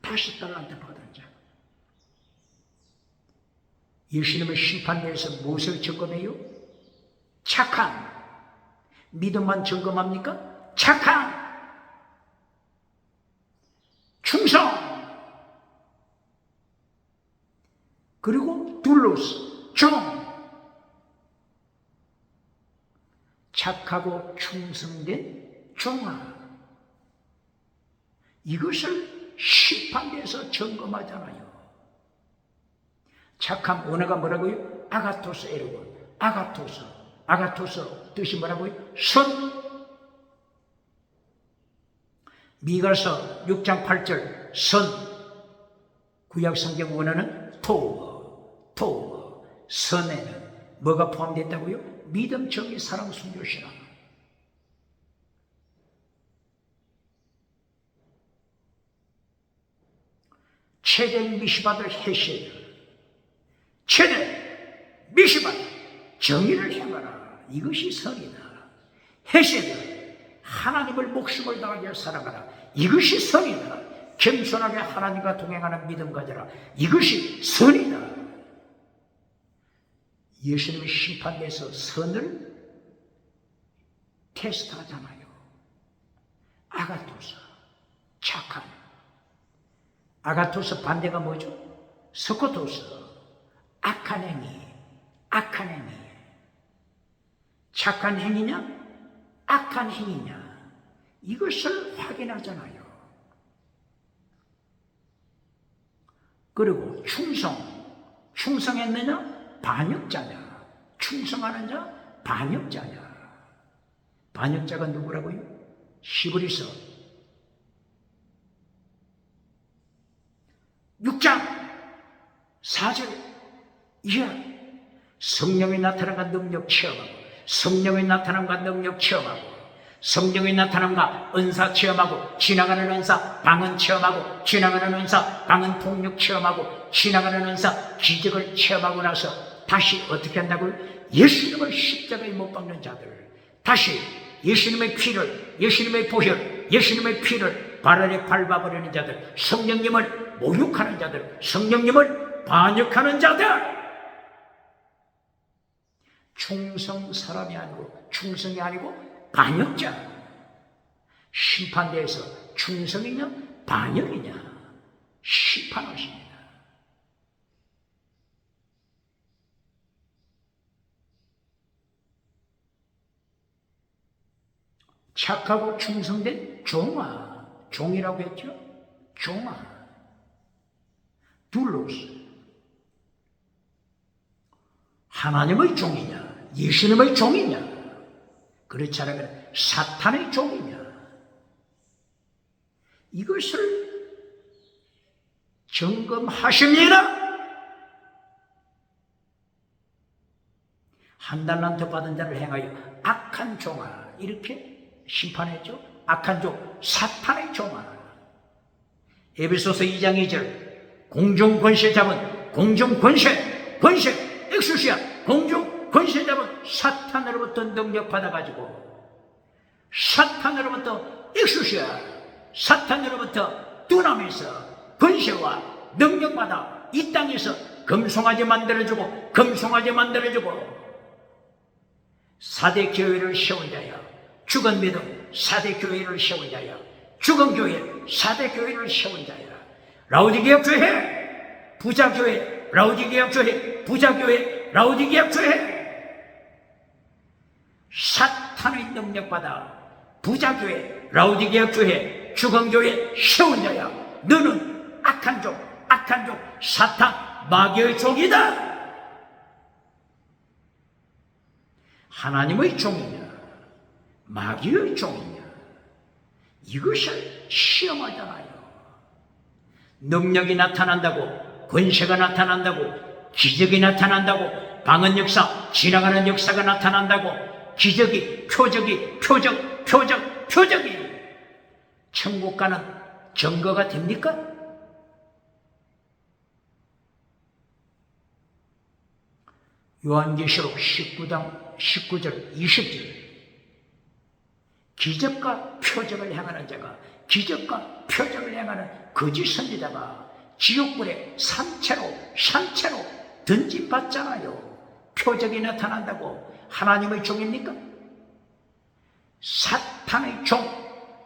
5달란트 받은 자. 예수님의 심판대에서 무엇을 점검해요? 착함. 믿음만 점검합니까? 착함, 충성, 그리고 둘로스, 종. 착하고 충성된 종아, 이것을 심판대에서 점검하잖아요. 착함 원어가 뭐라고요? 아가토스 에르곤. 아가토스 뜻이 뭐라고요? 선. 미가서 6장 8절 선. 구약 성경 원어는 토우. 선에는 뭐가 포함되어 있다고요? 믿음, 정의, 사랑, 순교, 신앙. 최대 미시바들 헤세드, 최대 미시바들 정의를 행하라. 이것이 선이다. 헤세드, 하나님을 목숨을 다하여 살아가라. 이것이 선이다. 겸손하게 하나님과 동행하는 믿음 가져라. 이것이 선이다. 예수님의 심판대에서 선을 테스트하잖아요. 아가토스, 착한. 아가토스 반대가 뭐죠? 스코토스, 악한 행위. 착한 행위냐? 악한 행위냐? 이것을 확인하잖아요. 그리고 충성했느냐? 반역자냐? 충성하는 자? 반역자냐? 반역자가 누구라고요? 히브리서 6장 4절 이하 성령의 나타남과 능력 체험하고, 성령의 나타남과 능력 체험하고, 성령의 나타남과 은사 체험하고, 지나가는 은사 방언 체험하고, 지나가는 은사 방언 폭력 체험하고, 지나가는 은사 기적을 체험하고 나서 다시 어떻게 한다고요? 예수님을 십자가에 못 박는 자들, 다시 예수님의 피를, 예수님의 보혈, 예수님의 피를 발 아래 밟아버리는 자들, 성령님을 모욕하는 자들, 성령님을 반역하는 자들, 충성 사람이 아니고, 충성이 아니고 반역자. 심판대에서 충성이냐 반역이냐 심판하십니다. 착하고 충성된 종아, 종이라고 했죠? 종아, 둘로스. 하나님의 종이냐, 예수님의 종이냐, 그렇지 않으면 사탄의 종이냐, 이것을 점검하십니다. 한 달란트 받은 자를 행하여 악한 종아, 이렇게 심판했죠. 악한 종, 사탄의 종아. 에베소서 2장 2절, 공중권세 잡은, 공중권세, 권세, 엑수시아, 공중권세 잡은 사탄으로부터 능력 받아가지고, 사탄으로부터 엑수시아, 사탄으로부터 두나미에서 권세와 능력받아 이 땅에서 금송아지 만들어주고, 금송아지 만들어주고, 4대 교회를 세운 자야, 죽은 믿음 4대 교회를 세운 자야, 죽은 교회 4대 교회를 세운 자야. 라우디게아 교회, 부자 교회, 라우디게아 교회, 부자 교회, 라우디게아 교회. 사탄의 능력받아 부자 교회, 라우디게아 교회, 죽은 교회 세운 자야. 너는 악한 종, 악한 종, 사탄, 마귀의 종이다. 하나님의 종이냐, 마귀의 종이냐, 이것을 시험하잖아요. 능력이 나타난다고, 권세가 나타난다고, 기적이 나타난다고, 방언 역사, 지나가는 역사가 나타난다고, 기적이, 표적이, 표적이 천국 가는 증거가 됩니까? 요한계시록 19장 19절 20절, 기적과 표적을 행하는 자가, 기적과 표적을 행하는 거짓 선지자가 지옥불에 산채로 던짐받잖아요. 표적이 나타난다고 하나님의 종입니까? 사탄의 종,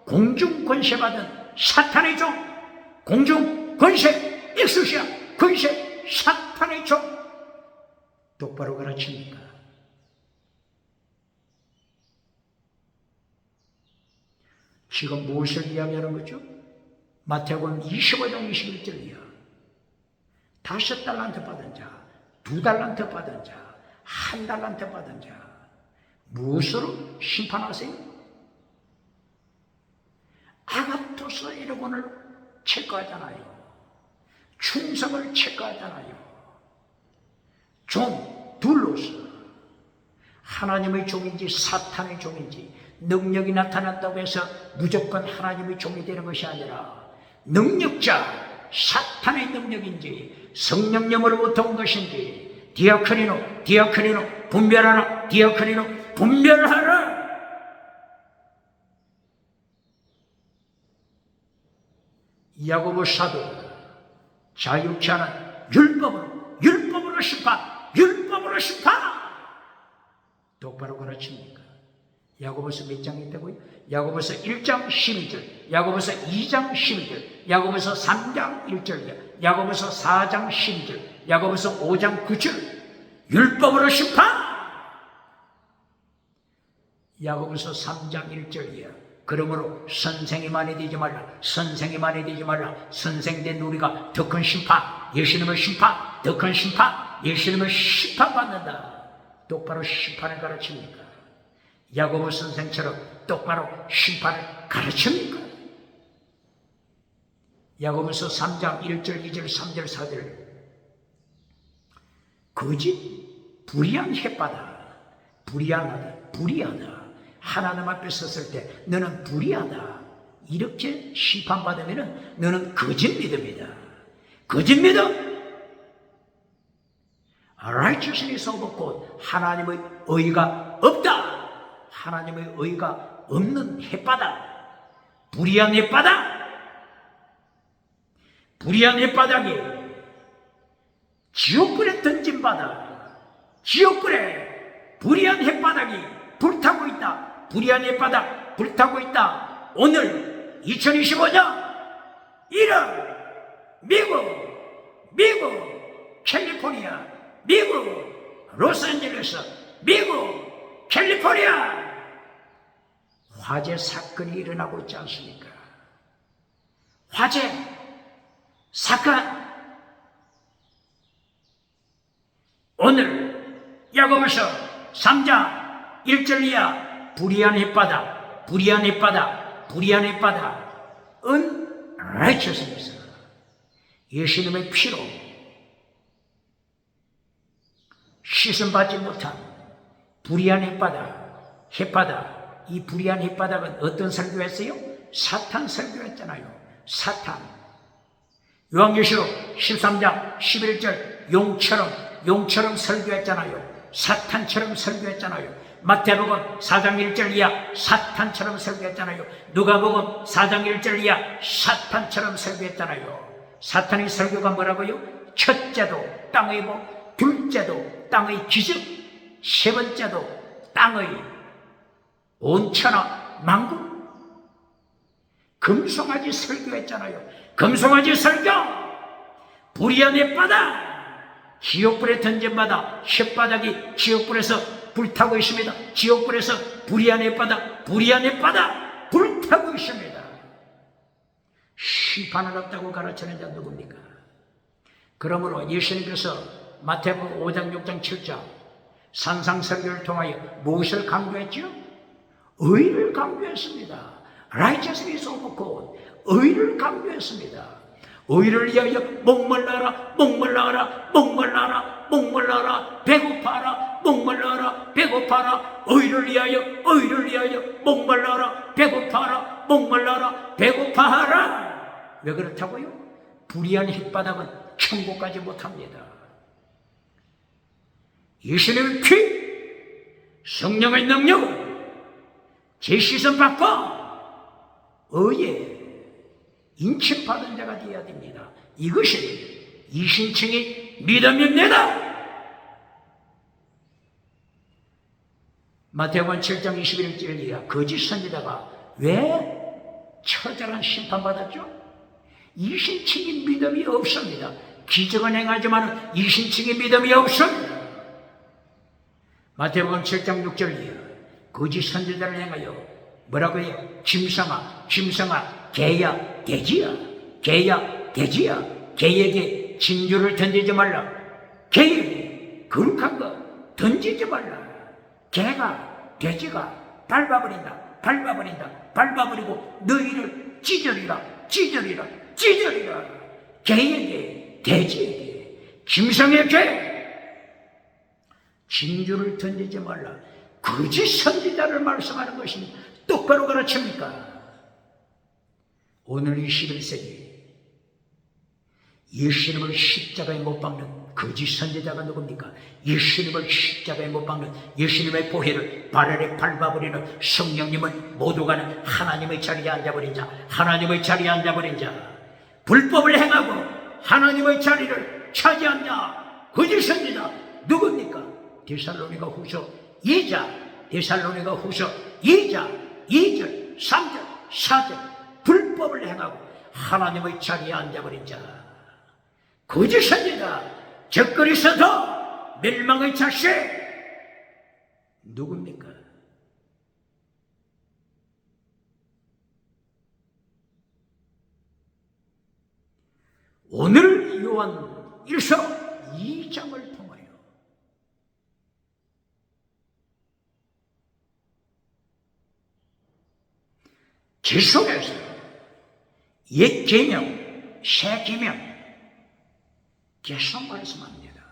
공중권세 받은 사탄의 종, 공중권세, 엑수시아 권세, 사탄의 종, 똑바로 가르칩니까? 지금 무엇을 이야기하는 거죠? 마태복음 25장 21절이야. 5달란트 받은 자, 2달란트 받은 자, 1달란트 받은 자, 무엇으로 심판하세요? 아가토스 이르곤을 체크하잖아요. 충성을 체크하잖아요. 종, 둘로서 하나님의 종인지 사탄의 종인지, 능력이 나타난다고 해서 무조건 하나님의 종이 되는 것이 아니라 능력자, 사탄의 능력인지 성령님으로부터 온 것인지, 디아크니노 분별하라, 디아크니노 분별하라. 야고보 사도 자유케 하는 율법으로 심판, 똑바로 가르칩니까? 야고보서 몇 장이 있다고요? 야고보서 1장 12절, 야고보서 2장 12절, 야고보서 3장 1절, 야고보서 4장 12절, 야고보서 5장 9절, 율법으로 심판. 야고보서 3장 1절이야. 그러므로 선생이 많이 되지 말라, 선생이 많이 되지 말라. 선생된 우리가 더 큰 심판, 예수님의 심판, 더 큰 심판, 예수님의 심판받는다. 똑바로 심판을 가르칩니까? 야고보 선생처럼 똑바로 심판을 가르칩니까? 야고보서 3장 1절 2절 3절 4절, 거짓 불의한 햇바다, 불의하다. 하나님 앞에 섰을 때 너는 불의하다, 이렇게 심판받으면 너는 거짓 믿음이다. 거짓 믿음. righteousness of God, 하나님의 의가 없다. 하나님의 의가 없는 햇바닥, 불의한 햇바닥, 불의한 햇바닥이 지옥불에 던진 바닥, 지옥불에 불의한 햇바닥이 불타고 있다. 불의한 햇바닥 불타고 있다. 오늘 2025년 1월 미국 캘리포니아, 미국 로스앤젤레스, 미국 캘리포니아 화재 사건이 일어나고 있지 않습니까? 화재 사건. 오늘 야고보서 3장 1절 이하 불의한 햇바닥, 불의한 햇바닥, 불의한 햇바닥은 righteousness, 예수님의 피로 씻음받지 못한 불의한 햇바닥, 이 불의한 햇바닥은 어떤 설교했어요? 사탄 설교했잖아요. 사탄. 요한계시록 13장 11절 용처럼 설교했잖아요. 사탄처럼 설교했잖아요. 마태복음 4장 1절 이하 사탄처럼 설교했잖아요. 누가복음 4장 1절 이하 사탄처럼 설교했잖아요. 사탄의 설교가 뭐라고요? 첫째도 땅의 복, 둘째도 땅의 기적, 세 번째도 땅의 온천하 만국. 금송아지 설교했잖아요. 금송아지 설교. 불의한 햇바닥, 지옥불에 던진 바닥, 햇바닥이 지옥불에서 불타고 있습니다. 지옥불에서 불의한 햇바닥 불타고 있습니다. 심판은 없다고 가르치는 자 누굽니까? 그러므로 예수님께서 마태복음 5장 6장 7장 산상설교를 통하여 무엇을 강조했죠? 의를 강조했습니다. righteousness of God, 의를 강조했습니다. 의를 위하여 목말라라, 배고파라, 배고파라. 의를 위하여 목말라라, 배고파라. 왜 그렇다고요? 불의한 햇바닥은 천국까지 못합니다. 예수님의 피, 성령의 능력을 제시선 받고 의에 인침받은 자가 되어야 됩니다. 이것이 이신층의 믿음입니다. 마태복음 7장 21절 이하 거짓 선지자가 왜 처절한 심판받았죠? 이신층의 믿음이 없습니다. 기적은 행하지만 이신층의 믿음이 없습니다. 마태복음 7장 6절 이하 거짓 선지자를 행하여 뭐라고 해요? 짐승아, 개야, 돼지야. 개에게 진주를 던지지 말라. 개에게 거룩한 거 던지지 말라. 개가 돼지가 밟아버리고 너희를 찢으리라. 개에게, 돼지에게, 짐승에게 진주를 던지지 말라. 거짓 선지자를 말씀하는 것이 똑바로 가르칩니까? 오늘 이 11세기 예수님을 십자가에 못 박는 거짓 선지자가 누굽니까? 예수님을 십자가에 못 박는, 예수님의 보혈을 발 아래 밟아버리는 성령님은 모두가 하나님의 자리에 앉아버린 자, 불법을 행하고 하나님의 자리를 차지한 자, 거짓 선지자 누굽니까? 데살로니가 후서 2장 2절 3절 4절 불법을 행하고 하나님의 자리에 앉아버린 자, 거짓 선지자, 적거리 서도 멸망의 자식 누굽니까? 오늘 요한 1서 2장을 통하여 계속해서 옛 계명, 새 계명 계속 말씀합니다.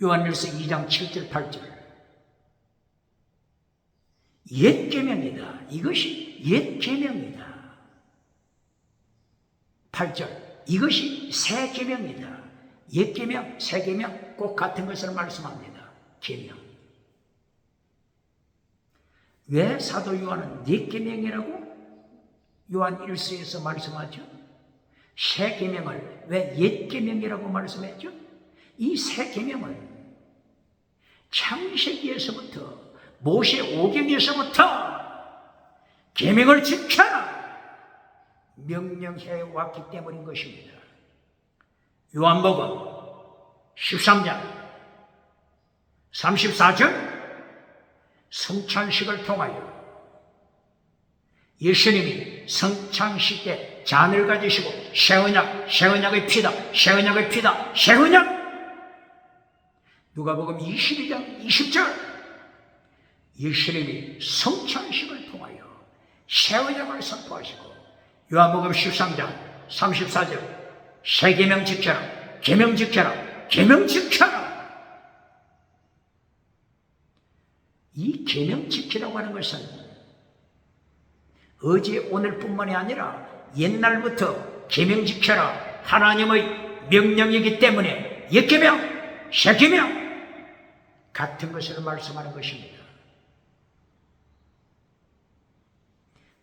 요한일서 2장 7절 8절 옛 계명이다. 이것이 옛 계명이다. 8절 이것이 새 계명이다. 옛 계명, 새 계명 꼭 같은 것을 말씀합니다. 계명. 왜 사도 요한은 옛 계명이라고 요한 1서에서 말씀하죠? 새 계명을 왜 옛 계명이라고 말씀했죠? 이 새 계명은 창세기에서부터 모세 오경에서부터 계명을 지켜라 명령해 왔기 때문인 것입니다. 요한복음 13장 34절 성찬식을 통하여 예수님이 성찬식 때 잔을 가지시고 새 언약의 피다, 새 언약의 피다, 새 언약. 누가복음 22장 20절 예수님이 성찬식을 통하여 새 언약을 선포하시고 요한복음 13장 34절 새 계명 지켜라, 계명 지켜라, 계명 지켜라. 이 계명 지키라고 하는 것은 어제 오늘뿐만이 아니라 옛날부터 계명 지켜라 하나님의 명령이기 때문에 옛 계명, 새 계명 같은 것을 말씀하는 것입니다.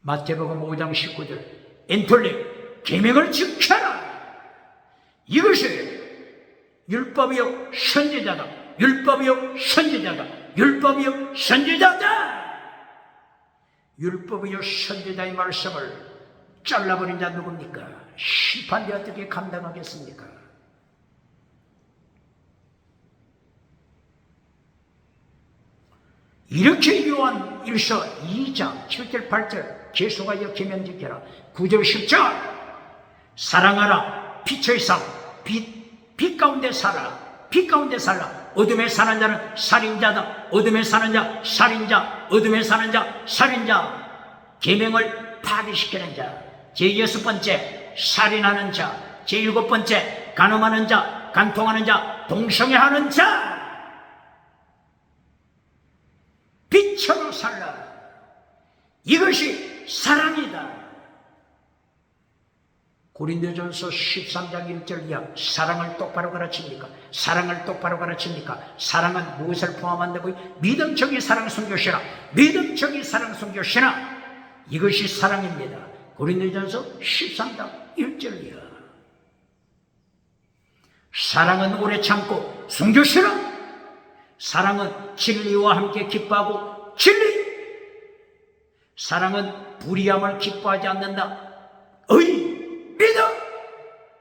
마태복음 5장 19절 엔톨렘 계명을 지켜라. 이것이 율법이요 선지자다, 율법이요 선지자다, 율법이요 선지자다. 율법이요 선지자의 말씀을 잘라버린 자 누굽니까? 심판대 어떻게 감당하겠습니까? 이렇게 요한 1서 2장 7절 8절 계속하여 계명 지켜라. 9절 10절 사랑하라. 빛의 삶, 빛 가운데 살아. 빛 가운데 살아. 어둠에 사는 자는 살인자다. 어둠에 사는 자 살인자, 어둠에 사는 자 살인자. 계명을 파괴시키는 자. 제6번째 살인하는 자. 제7번째 간음하는 자, 간통하는 자, 동성애하는 자. 빛으로 살라. 이것이 사랑이다. 고린도전서 13장 1절 이하 사랑을 똑바로 가르칩니까? 사랑을 똑바로 가르칩니까? 사랑은 무엇을 포함한다고요? 믿음적인 사랑 순교시라. 믿음적인 사랑 순교시라. 이것이 사랑입니다. 고린도전서 13장 1절 이하. 사랑은 오래 참고 순교시라. 사랑은 진리와 함께 기뻐하고 진리. 사랑은 불의함을 기뻐하지 않는다.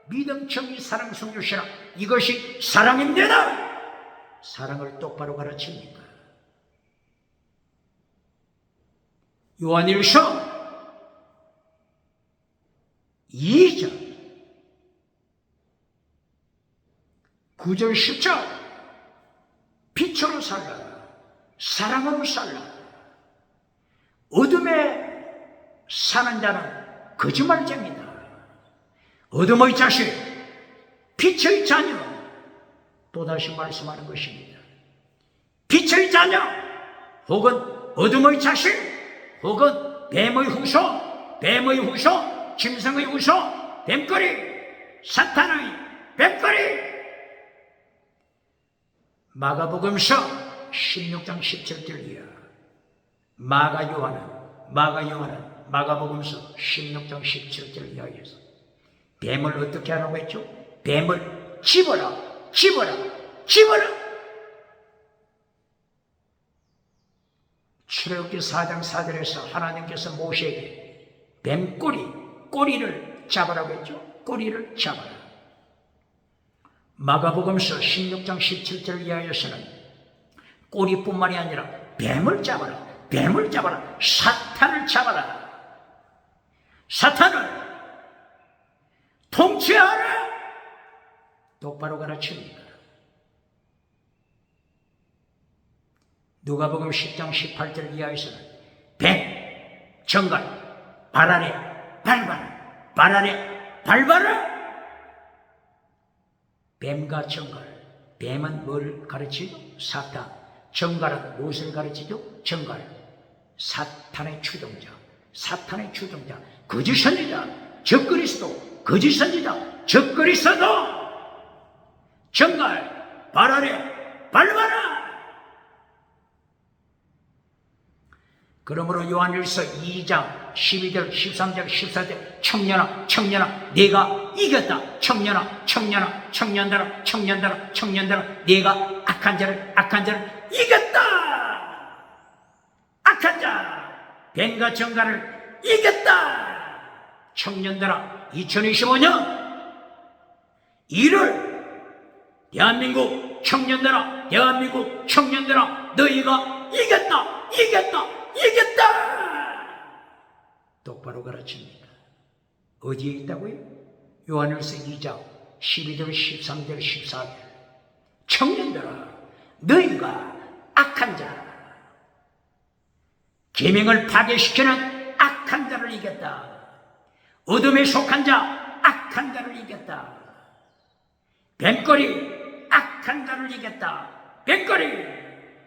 믿음적인 사랑 순교시라. 이것이 사랑입니다. 사랑을 똑바로 가르칩니까? 요한일서 2장 9절 10절 빛으로 살라. 사랑으로 살라. 어둠에 사는 자는 거짓말쟁이다. 어둠의 자식, 빛의 자녀. 또다시 말씀하는 것입니다. 빛의 자녀 혹은 어둠의 자식 혹은 뱀의 후손, 짐승의 후손, 뱀꼬리, 사탄의 뱀꼬리. 마가복음서 16장 17절 이하. 마가 요한은 마가복음서 16장 17절 이하에서 뱀을 어떻게 하라고 했죠? 뱀을 집어라. 출애굽기 4장 4절에서 하나님께서 모세에게 뱀 꼬리를 잡으라고 했죠? 꼬리를 잡아라. 마가복음서 16장 17절 이하에서는 꼬리뿐만이 아니라 뱀을 잡아라. 사탄을 잡아라. 사탄을 통치하라. 똑바로 가르칩니다. 누가복음 10장 18절 이하에서는 뱀, 정갈, 발 아래 밟아라. 뱀과 정갈. 뱀은 뭘 가르치죠? 사탄. 정갈은 무엇을 가르치죠? 정갈. 사탄의 추종자. 거짓 선지자, 적그리스도, 거짓 선지자 적그리스도 정갈 발 아래 밟아라. 그러므로 요한일서 2장 12절 13절 14절 청년아 네가 이겼다. 청년아 청년들아 네가 악한 자를 이겼다. 악한 자 뱀과 정갈을 이겼다. 청년들아 2025년 1월 대한민국 청년들아 너희가 이겼다. 똑바로 가르칩니다. 어디에 있다고요? 요한일서 2장 12절 13절 14절 청년들아 너희가 악한 자 계명을 파괴시키는 악한 자를 이겼다. 어둠에 속한 자 악한 자를 이겼다. 뱀꼬리 악한 자를 이겼다. 뱀꼬리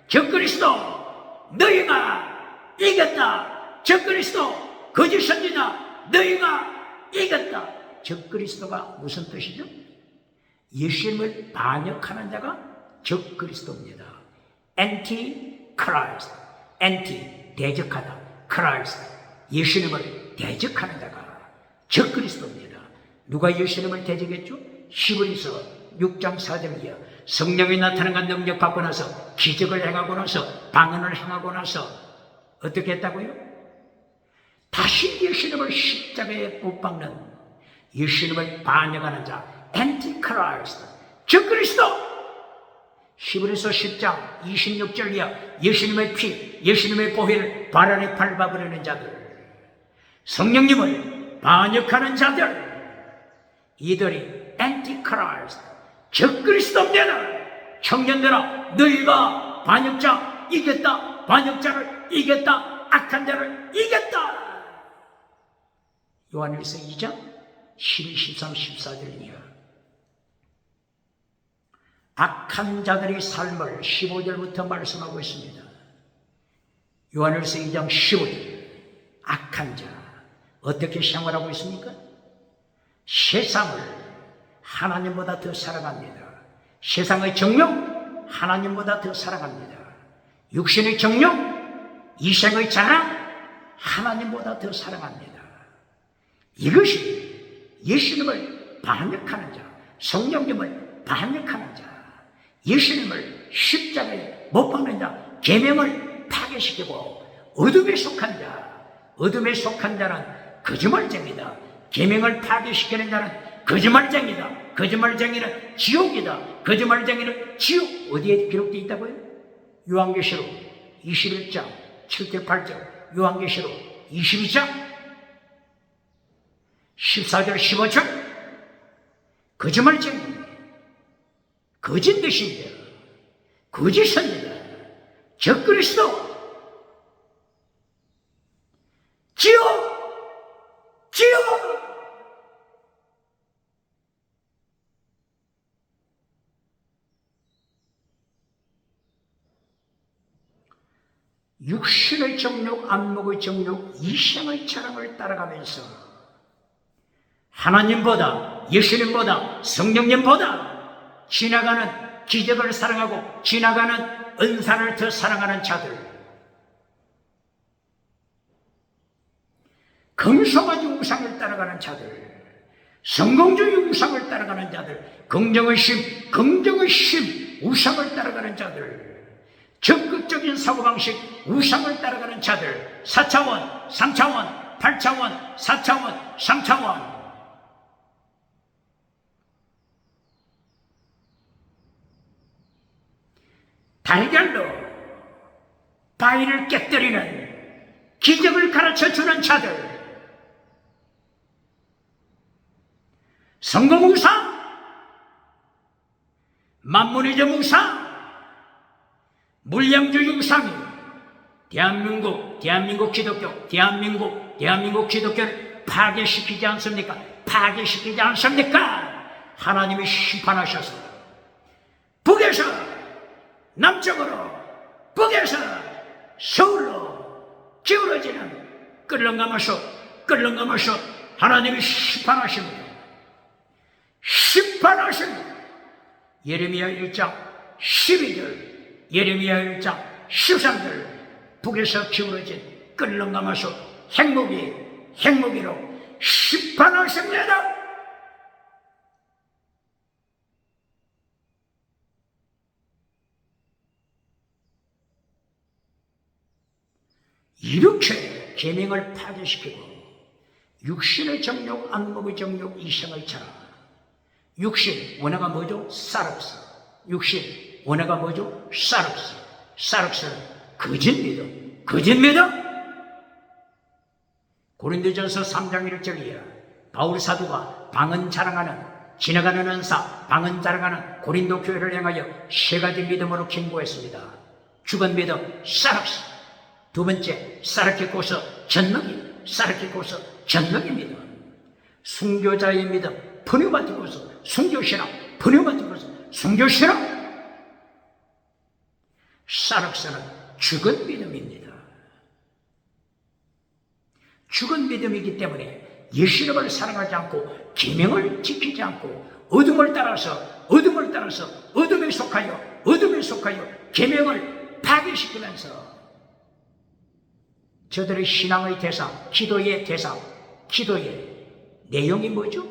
적그리스도 너희가 이겼다. 적그리스도 거짓 선지자 너희가 이겼다. 적그리스도가 무슨 뜻이죠? 예수님을 반역하는 자가 적그리스도입니다. anti-Christ, anti 대적하다, Christ 예수님을 대적하는 자가 적그리스도입니다. 누가 예수님을 대적했죠? 히브리서 6장 4절이야. 성령이 나타난 능력 받고 나서 기적을 행하고 나서 방언을 행하고 나서 어떻게 했다고요? 다시 예수님을 십자가에 못 박는 예수님을 반역하는 자 엔티크라이스트 적그리스도. 히브리서 10장 26절이야. 예수님의 피 예수님의 보혈을 발 아래 밟아버리는 자들 성령님을 반역하는 자들 이들이 엔티크라이스트 적그리스도입니다. 청년들아 너희가 반역자 이겼다. 반역자를 이겼다. 악한 자를 이겼다. 요한일서 2장 12, 13, 14절이야. 악한 자들의 삶을 15절부터 말씀하고 있습니다. 요한일서 2장 15절 악한 자 어떻게 생활하고 있습니까? 세상을 하나님보다 더 사랑합니다. 세상의 정욕 하나님보다 더 사랑합니다. 육신의 정욕 이생의 자랑 하나님보다 더 사랑합니다. 이것이 예수님을 반역하는 자 성령님을 반역하는 자 예수님을 십자가에 못 박는 자 계명을 파괴시키고 어둠에 속한 자는 거짓말쟁이다. 계명을 파괴시키는 자는 거짓말쟁이다. 거짓말쟁이는 지옥이다. 거짓말쟁이는 지옥. 어디에 기록되어 있다고요? 요한계시록 21장 7절 8절 요한계시록 22장 14절 15절 거짓말쟁이 거짓되십니다. 거짓입니다. 적그리스도 지옥 육신의 정욕, 안목의 정욕, 이생의 자랑을 따라가면서 하나님보다, 예수님보다, 성령님보다 지나가는 기적을 사랑하고 지나가는 은사를 더 사랑하는 자들, 금송아지 우상을 따라가는 자들, 성공주의 우상을 따라가는 자들, 긍정의 심, 우상을 따라가는 자들, 적극적인 사고방식 우상을 따라가는 자들 4차원, 3차원, 8차원, 4차원, 3차원 달걀로 바위를 깨뜨리는 기적을 가르쳐주는 자들 성공 우상, 만문이점 우상 물량주의 우상이 대한민국 기독교를 파괴시키지 않습니까? 하나님이 심판하셔서 북에서 남쪽으로 북에서 서울로 기울어지는 끌렁가면서 하나님이 심판하십니다. 심판하십니다. 예레미야 1장 12절, 예레미야 1장 13절, 북에서 기울어진 끓는 가마솥 핵무기로 심판하십니다. 이렇게 계명을 파괴시키고 육신의 정욕, 안목의 정욕, 이생의 자랑. 육신, 원어가 뭐죠? 사륵스. 육신, 원어가 뭐죠? 사륵스. 사륵스는 거짓 믿음. 고린도전서 3장 1절이야. 바울 사도가 방언 자랑하는, 지나가는 은사, 방언 자랑하는 고린도 교회를 향하여 세 가지 믿음으로 경고했습니다. 죽은 믿음, 사륵스. 두 번째, 사르키코스 전능의 믿음. 순교자의 믿음, pneumatikos, 순교신앙, pneumatikos, 순교신앙. 사륵스는 죽은 믿음입니다. 죽은 믿음이기 때문에 예수님을 사랑하지 않고 계명을 지키지 않고 어둠에 속하여 계명을 파괴시키면서 저들의 신앙의 대상, 기도의 내용이 뭐죠?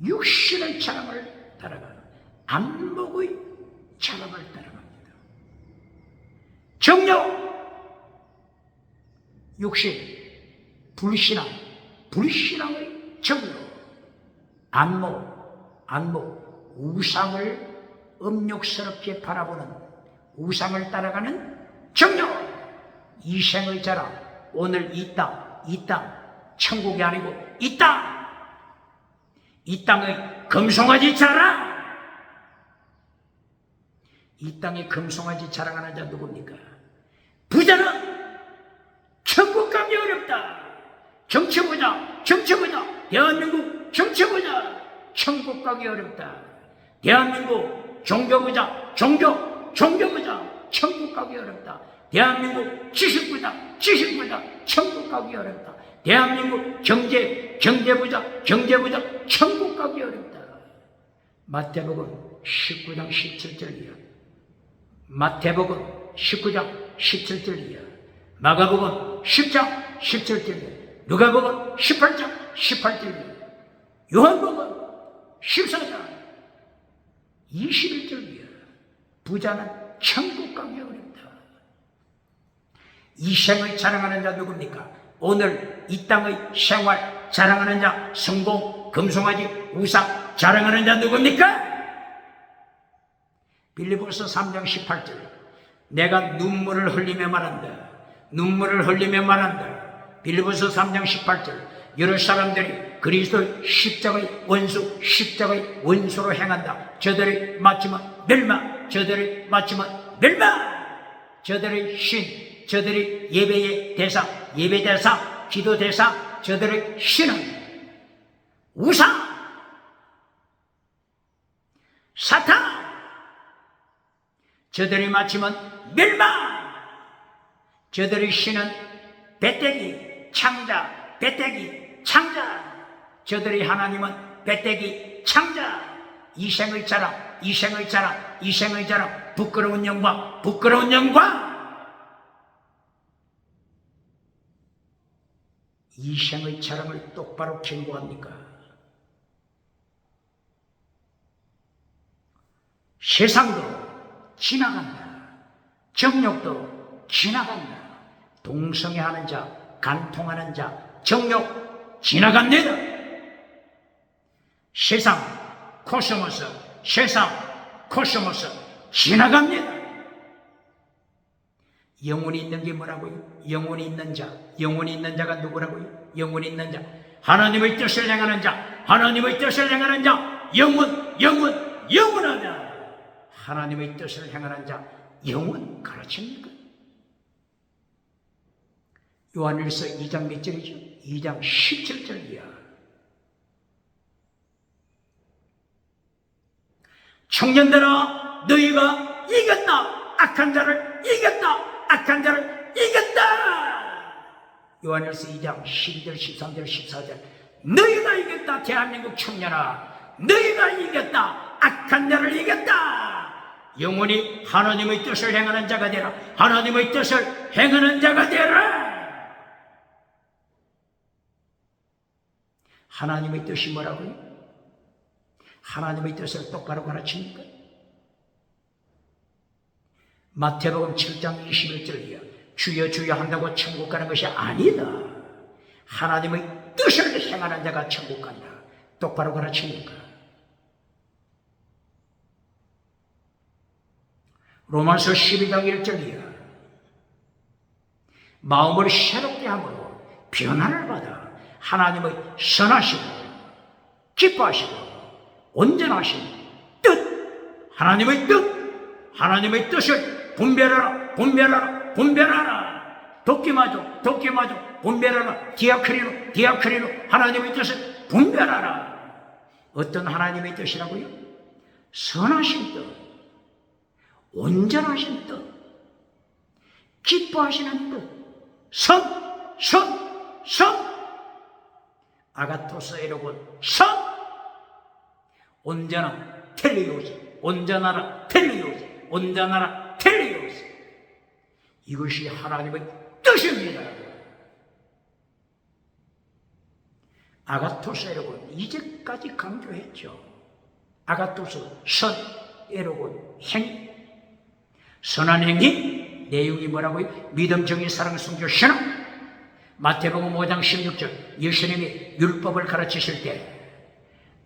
육신의 자랑을 따라가는, 안목의 자랑을 따라갑니다. 정욕, 육신, 불신앙의 정욕, 안목, 우상을 음욕스럽게 바라보는, 우상을 따라가는 정욕, 이생의 자랑. 오늘 이 땅, 천국이 아니고 이 땅의 금송아지 자랑. 이 땅의 금송아지 자랑하는 자 누굽니까? 부자는 천국 가기 어렵다. 정치보자. 대한민국 정치보자. 천국 가기 어렵다. 대한민국 종교부자, 천국 가기 어렵다. 대한민국 지식부자, 천국 가기 어렵다. 대한민국 경제부자, 천국 가기 어렵다. 마태복음 19장 17절이야. 마태복음 19장 17절이야. 마가복음 10장 17절이야. 누가복음 18장 18절이야. 요한복음 14장 21절이야. 부자는 천국 가기 어렵다. 이 생을 자랑하는 자 누굽니까? 오늘 이 땅의 생활 자랑하는 자, 성공, 금송아지, 우상 자랑하는 자 누굽니까? 빌립보서 3장 18절. 내가 눈물을 흘리며 말한다. 빌립보서 3장 18절. 여러 사람들이 그리스도의 십자가의 원수로 행한다. 저들의 마침은 멸망. 저들의 신, 저들의 예배 대상, 기도 대상, 저들의 신은 우상, 사탄. 저들의 마침은 멸망. 저들의 신은 배때기, 창자. 저들의 하나님은 배때기, 창자. 이생의 자랑. 부끄러운 영광. 이생의 자랑을 똑바로 경고합니까? 세상도 지나간다. 정욕도 지나간다. 동성애하는 자, 간통하는 자, 정욕 지나갑니다. 세상 코스모스 지나갑니다. 영혼이 있는 게 뭐라고요? 영혼이 있는 자가 누구라고요? 영혼이 있는 자, 하나님의 뜻을 행하는 자, 영원하다. 하나님의 뜻을 행하는 자, 영원 가르칩니까? 요한일서 2장 몇 절이죠? 2장 17절이야. 청년들아, 너희가 이겼다. 악한 자를 이겼다. 요한일서 2장 12절 13절 14절 너희가 이겼다. 대한민국 청년아, 너희가 이겼다. 악한 자를 이겼다. 영원히 하나님의 뜻을 행하는 자가 되라. 하나님의 뜻을 행하는 자가 되라. 하나님의 뜻이 뭐라고요? 하나님의 뜻을 똑바로 가르칩니까? 마태복음 7장 21절이요. 주여 주여 한다고 천국 가는 것이 아니다. 하나님의 뜻을 행하는 자가 천국 간다. 똑바로 가르칩니까? 로마서 12장 1절이야. 마음을 새롭게 함으로 변화를 받아 하나님의 선하시고 기뻐하시고 온전하신 뜻, 하나님의 뜻, 하나님의 뜻을 분별하라, 분별하라, 분별하라. 도끼마저, 도끼마저, 분별하라. 디아크리노, 디아크리노. 하나님의 뜻을 분별하라. 어떤 하나님의 뜻이라고요? 선하신 뜻, 온전하신 뜻, 기뻐하시는 뜻, 선. 아가토스 에로곤, 선. 온전한 텔리오스, 온전하라 텔리오스, 온전하라 텔리오스. 이것이 하나님의 뜻입니다. 아가토스 에로곤 이제까지 강조했죠. 아가토스 선, 에로곤 행. 선한 행위 내용이 뭐라고요? 믿음, 정의, 사랑, 성교, 신앙. 마태복음 5장 16절 예수님이 율법을 가르치실 때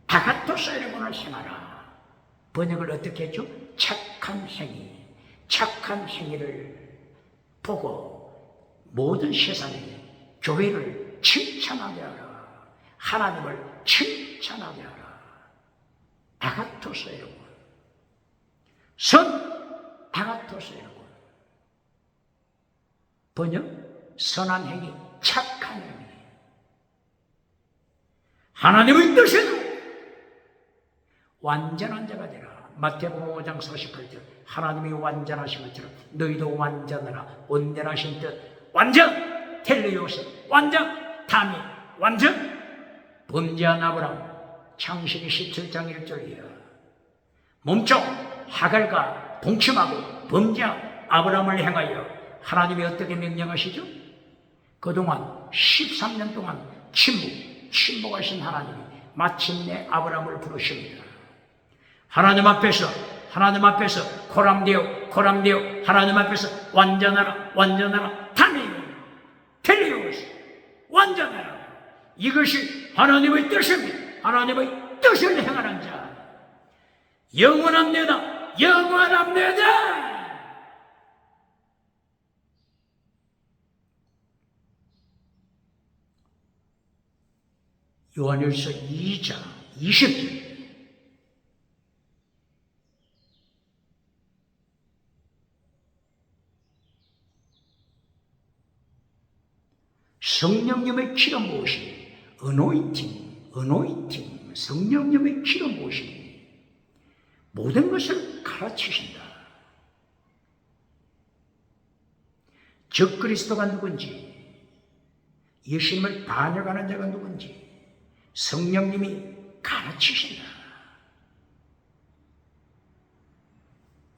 아가토스 에로곤을 행하라. 번역을 어떻게 했죠? 착한 행위. 착한 행위를 보고 모든 세상이 교회를 칭찬하게 하라. 하나님을 칭찬하게 하라. 아가토스 에로곤. 선, 아가토스 에로곤. 번역, 선한 행위, 착한 행위. 하나님의 뜻은 완전한 자가 되라. 마태복음 5장 48절 하나님이 완전하신 것처럼 너희도 완전하라. 온전하신 뜻, 완전. 텔레오스, 완전. 타미, 완전. 범죄한 아브람, 창세기 17장 1절이야. 몸종 하갈과 동침하고 범죄한 아브람을 향하여 하나님이 어떻게 명령하시죠? 그동안 13년 동안 침묵하신 하나님이 마침내 아브람을 부르십니다. 하나님 앞에서 코람되어 하나님 앞에서 완전하라 타미 텔레오스 완전하라. 이것이 하나님의 뜻입니다. 하나님의 뜻을 행하는 자 영원합니다. 영원합니다. 요한일서 2장 20절 성령님의 기름 부으심이 어노인팅 성령님의 기름 부으심이 모든 것을 가르치신다. 적그리스도가 누군지, 예수님을 반역하는 자가 누군지 성령님이 가르치신다.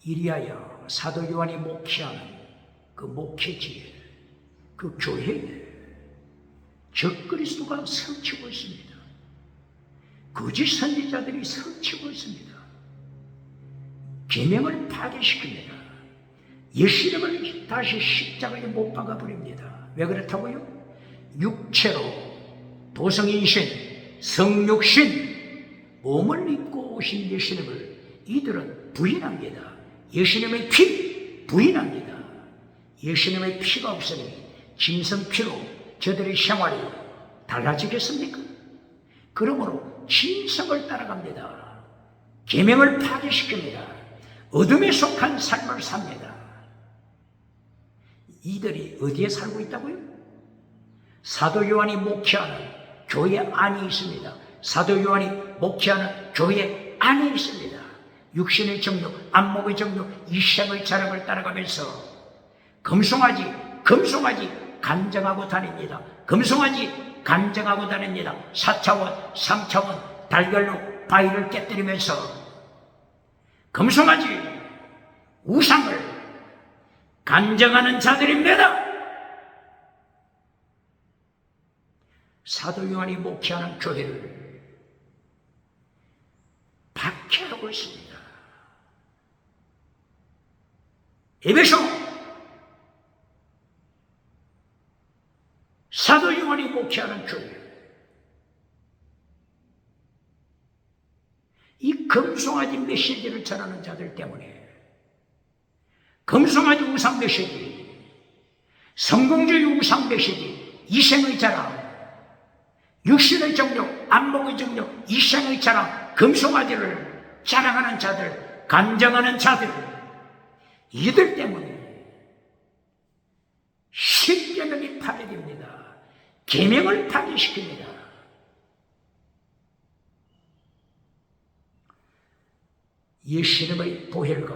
이리하여 사도 요한이 목회하는 그 목회지에, 그 교회에 적그리스도가 설치고 있습니다. 거짓 선지자들이 설치고 있습니다. 계명을 파괴시킵니다. 예수님을 다시 십자가에 못 박아버립니다. 왜 그렇다고요? 육체로 도성인신, 성육신, 몸을 입고 오신 예수님을 이들은 부인합니다. 예수님의 피 부인합니다. 예수님의 피가 없으니 짐승피로 저들의 생활이 달라지겠습니까? 그러므로 짐승을 따라갑니다. 계명을 파괴시킵니다. 어둠에 속한 삶을 삽니다. 이들이 어디에 살고 있다고요? 사도 요한이 목회하는 교회 안에 있습니다. 사도 요한이 목회하는 교회 안에 있습니다. 육신의 정욕, 안목의 정욕, 이 생의 자랑을 따라가면서 금송아지 간증하고 다닙니다. 금송아지 간증하고 다닙니다. 4차원, 3차원 달걀로 바위를 깨뜨리면서 금송아지 우상을 간증하는 자들입니다. 사도 요한이 목회하는 교회를 박해하고 있습니다. 에베소 사도 요한이 목회하는 교회, 이 금송아지 메시지를 전하는 자들 때문에 금송아지 우상 메시지, 성공주의 우상 메시지, 이생의 자랑, 육신의 정력, 안목의 정력, 이생의 자랑, 금송아지를 자랑하는 자들, 간증하는 자들, 이들 때문에 십계명이 파괴됩니다. 계명을 파괴시킵니다. 예수님의 보혈과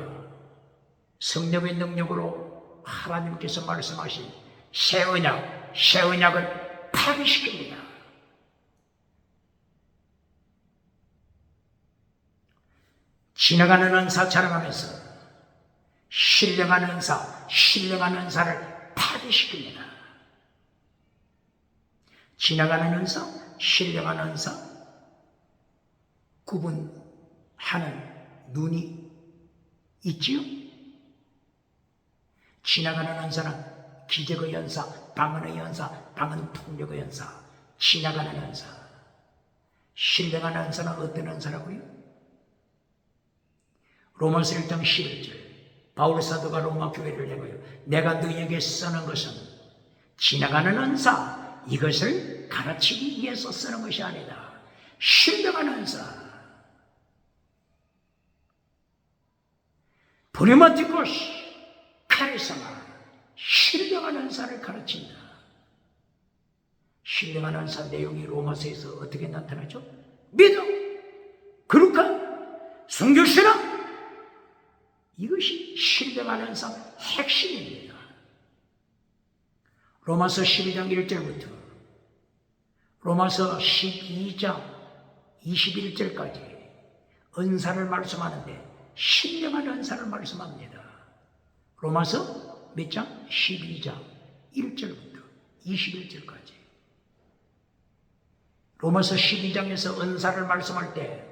성령의 능력으로 하나님께서 말씀하신 새 언약을 파괴시킵니다. 지나가는 은사 자랑하면서 신령한 은사를 파괴시킵니다. 지나가는 은사, 신령한 은사, 구분하는 눈이 있지요? 지나가는 은사는 기적의 연사, 방언의 연사, 방언 통역의 연사, 지나가는 은사. 신령한 은사는 어떤 은사라고요? 로마서 1장 11절 바울 사도가 로마 교회를 향하여 내가 너희에게 쓰는 것은 지나가는 은사, 이것을 가르치기 위해서 쓰는 것이 아니다. 신령한 은사, 브리마티코스 카리스마, 신령한 은사를 가르친다. 신령한 은사 내용이 로마서에서 어떻게 나타나죠? 믿음, 거룩함, 순교신앙, 이것이 신령한 은사 핵심입니다. 로마서 12장 1절부터 로마서 12장 21절까지 은사를 말씀하는데 신령한 은사를 말씀합니다. 로마서 몇 장? 12장 1절부터 21절까지. 로마서 12장에서 은사를 말씀할 때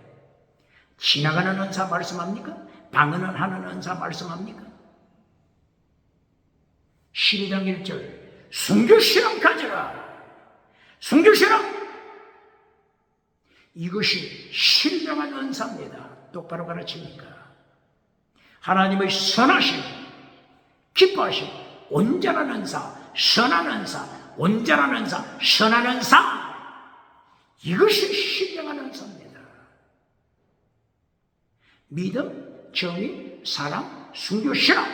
지나가는 은사 말씀합니까? 방언을 하는 은사 말씀합니까? 12장 1절 순교신앙 가져라. 순교신앙, 이것이 신령한 은사입니다. 똑바로 가르칩니까? 하나님의 선하심, 기뻐하심, 온전한 은사, 선한 은사, 온전한 은사, 선한 은사, 이것이 신령한 은사입니다. 믿음, 정의, 사랑, 순교, 신앙,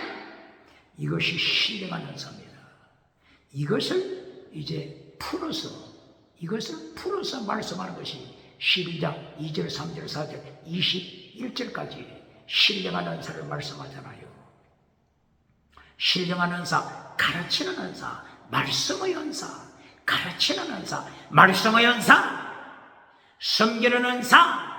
이것이 신령한 은사입니다. 이것을 풀어서 말씀하는 것이 12장 2절, 3절, 4절, 21절까지 신령한 은사를 말씀하잖아요. 신령한 은사, 가르치는 은사, 말씀의 은사, 가르치는 은사, 말씀의 은사, 섬기는 은사,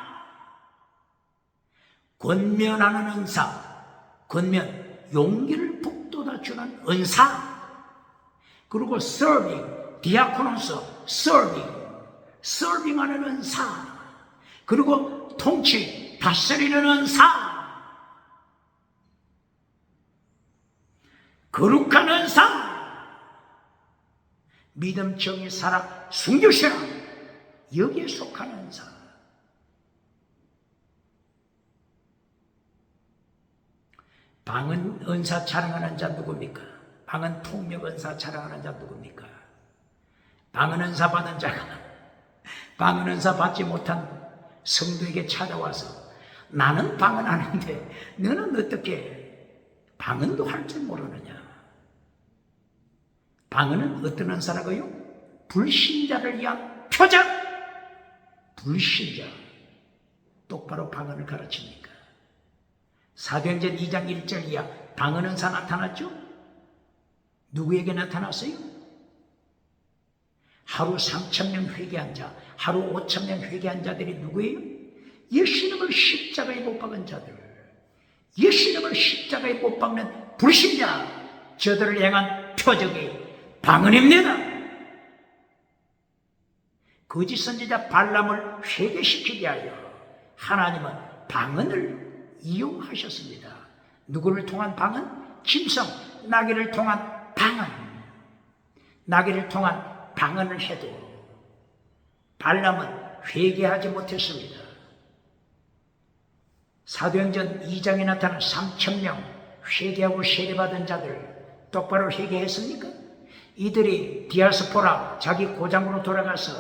권면하는 은사, 권면, 용기를 북돋아 주는 은사, 그리고 serving, 디아코노스, serving하는 은사, 그리고 통치, 다스리는 은사, 거룩한 은사, 믿음, 정의, 사랑, 순교신앙, 여기에 속한 은사. 방언 은사 자랑하는 자 누굽니까? 방언 통역 은사 자랑하는 자 누굽니까? 방언 은사 받은 자가 방언 은사 받지 못한 성도에게 찾아와서 나는 방언하는데 너는 어떻게 방언도 할 줄 모르느냐? 방언은 어떤 은사라고요? 불신자를 위한 표적. 불신자 똑바로 방언을 가르칩니까? 사도행전 2장 1절 이하 방언 은사 나타났죠? 누구에게 나타났어요? 하루 3,000명 회개한 자, 하루 5,000명 회개한 자들이 누구예요? 예수님을 십자가에 못 박은 자들, 예수님을 십자가에 못 박는 불신자, 저들을 향한 표적이 방언입니다. 거짓 선지자 발람을 회개시키게 하여 하나님은 방언을 이용하셨습니다. 누구를 통한 방언? 짐승, 나귀를 통한 방언. 나귀를 통한 방언을 해도 발람은 회개하지 못했습니다. 사도행전 2장에 나타난 3,000명 회개하고 세례받은 자들 똑바로 회개했습니까? 이들이 디아스포라 자기 고장으로 돌아가서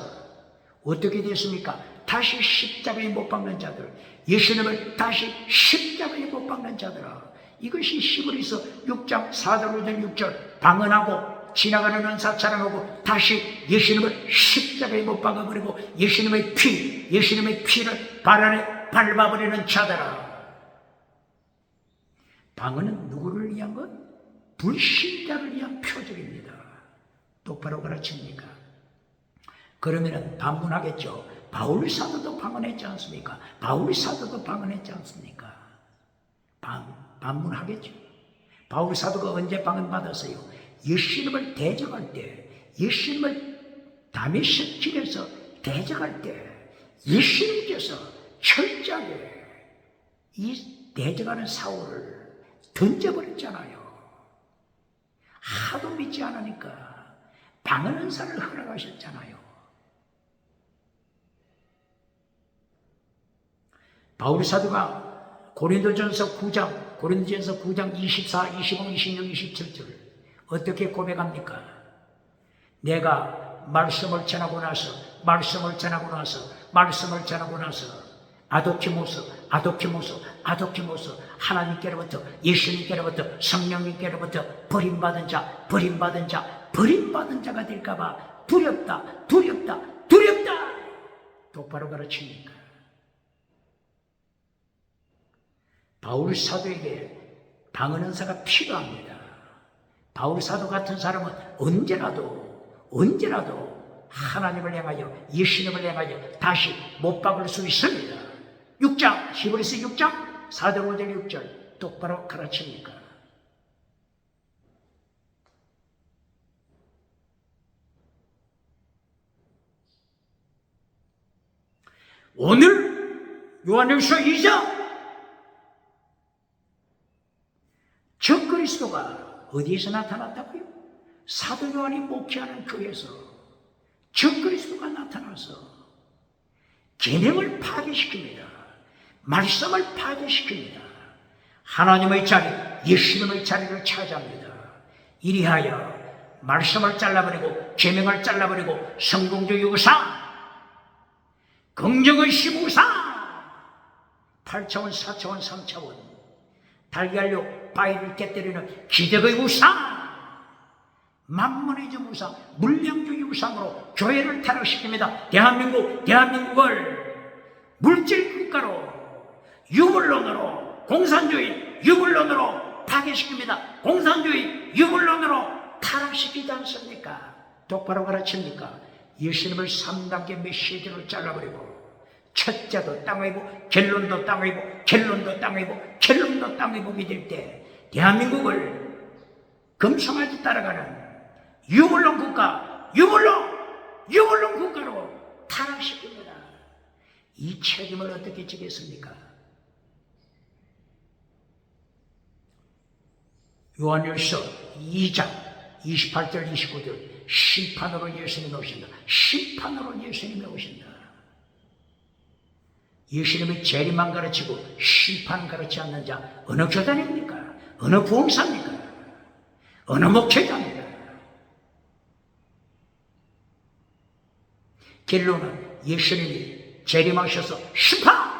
어떻게 됐습니까? 다시 십자가에 못 박는 자들, 예수님을 다시 십자가에 못 박는 자들아, 이것이 히브리서 6장 4절 5절 6절 방언하고 지나가는 은사 자랑하고 다시 예수님을 십자가에 못 박아버리고 예수님의 피를 발 안에 밟아버리는 자들아. 방언은 누구를 위한 것? 불신자를 위한 표적입니다. 똑바로 가르칩니까? 그러면은 반문하겠죠. 바울 사도도 방언했지 않습니까? 바울 사도도 방언했지 않습니까? 반문하겠죠. 바울 사도가 언제 방언 받았어요? 예수님을 대적할 때, 예수님을 다메섹 길에서 대적할 때 예수님께서 철저하게 이 대적하는 사울을 던져버렸잖아요. 하도 믿지 않으니까 방언 은사를 허락하셨잖아요. 바울 사도가 고린도전서 9장 24, 25, 26, 27절 어떻게 고백합니까? 내가 말씀을 전하고 나서 아도키모스 하나님께로부터 예수님께로부터 성령님께로부터 버림받은 자가 될까봐 두렵다. 똑바로 가르칩니까? 바울 사도에게 방언 은사가 필요합니다. 바울 사도 같은 사람은 언제라도 하나님을 향하여 예수님을 향하여 다시 못 박을 수 있습니다. 6장 히브리서 6장 4절 5절 6절 똑바로 가르칩니까? 오늘 요한일서 2장 적그리스도가 어디에서 나타났다고요? 사도 요한이 목회하는 교회에서 적그리스도가 나타나서 계명을 파괴시킵니다. 말씀을 파괴시킵니다. 하나님의 자리, 예수님의 자리를 차지합니다. 이리하여 말씀을 잘라버리고 계명을 잘라버리고 성공주의 우상, 긍정의심 우상, 8차원, 4차원, 3차원 달걀로 바위를 깨뜨리는 기적의 우상, 만문의 점 우상, 물량주의 우상으로 교회를 타락시킵니다. 대한민국을 물질 국가로 유물론으로 공산주의 유물론으로 파괴시킵니다. 공산주의 유물론으로 타락시키지 않습니까? 똑바로 가르칩니까? 예수님을 3단계 메시지로 잘라버리고 첫째도 땅의복, 결론도 땅의복, 결론도 땅의복, 결론도 땅의복이 될 때 대한민국을 금송아지 따라가는 유물론 국가, 유물론 국가로 타락시킵니다. 이 책임을 어떻게 지겠습니까? 요한일서 2장 28절 29절 심판으로 예수님이 오신다. 심판으로 예수님이 오신다. 예수님이 재림만 가르치고 심판 가르치지 않는 자 어느 교단입니까? 어느 부흥사입니까? 어느 목회자입니까? 결론은 예수님이 재림하셔서 심판!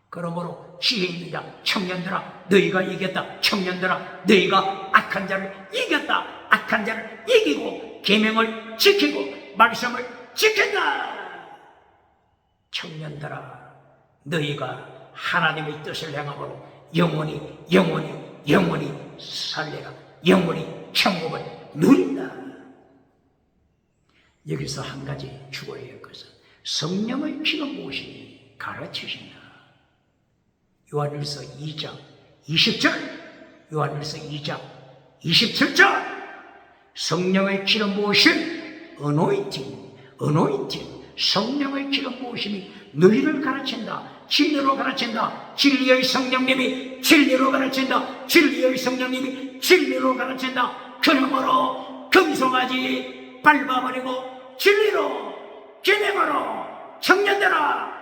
그러므로 지혜 있는 자 청년들아 너희가 이겼다. 청년들아 너희가 악한 자를 이겼다. 악한 자를 이기고 계명을 지키고 말씀을 지킨다. 청년들아 너희가 하나님의 뜻을 행함으로 영원히 살려라. 영원히 천국을 누린다. 여기서 한 가지 주어야 할 것은 성령의 피가 무엇이니 가르치신다. 요한일서 2장 20절, 요한일서 2장 27절. 성령의 기름 부으심, 어노인팅, 성령의 기름 부으심이 너희를 가르친다. 진리로 가르친다. 진리의 성령님이 진리로 가르친다. 진리의 성령님이 진리로 가르친다. 그러므로 금송아지 밟아버리고 진리로 기능으로 청년들아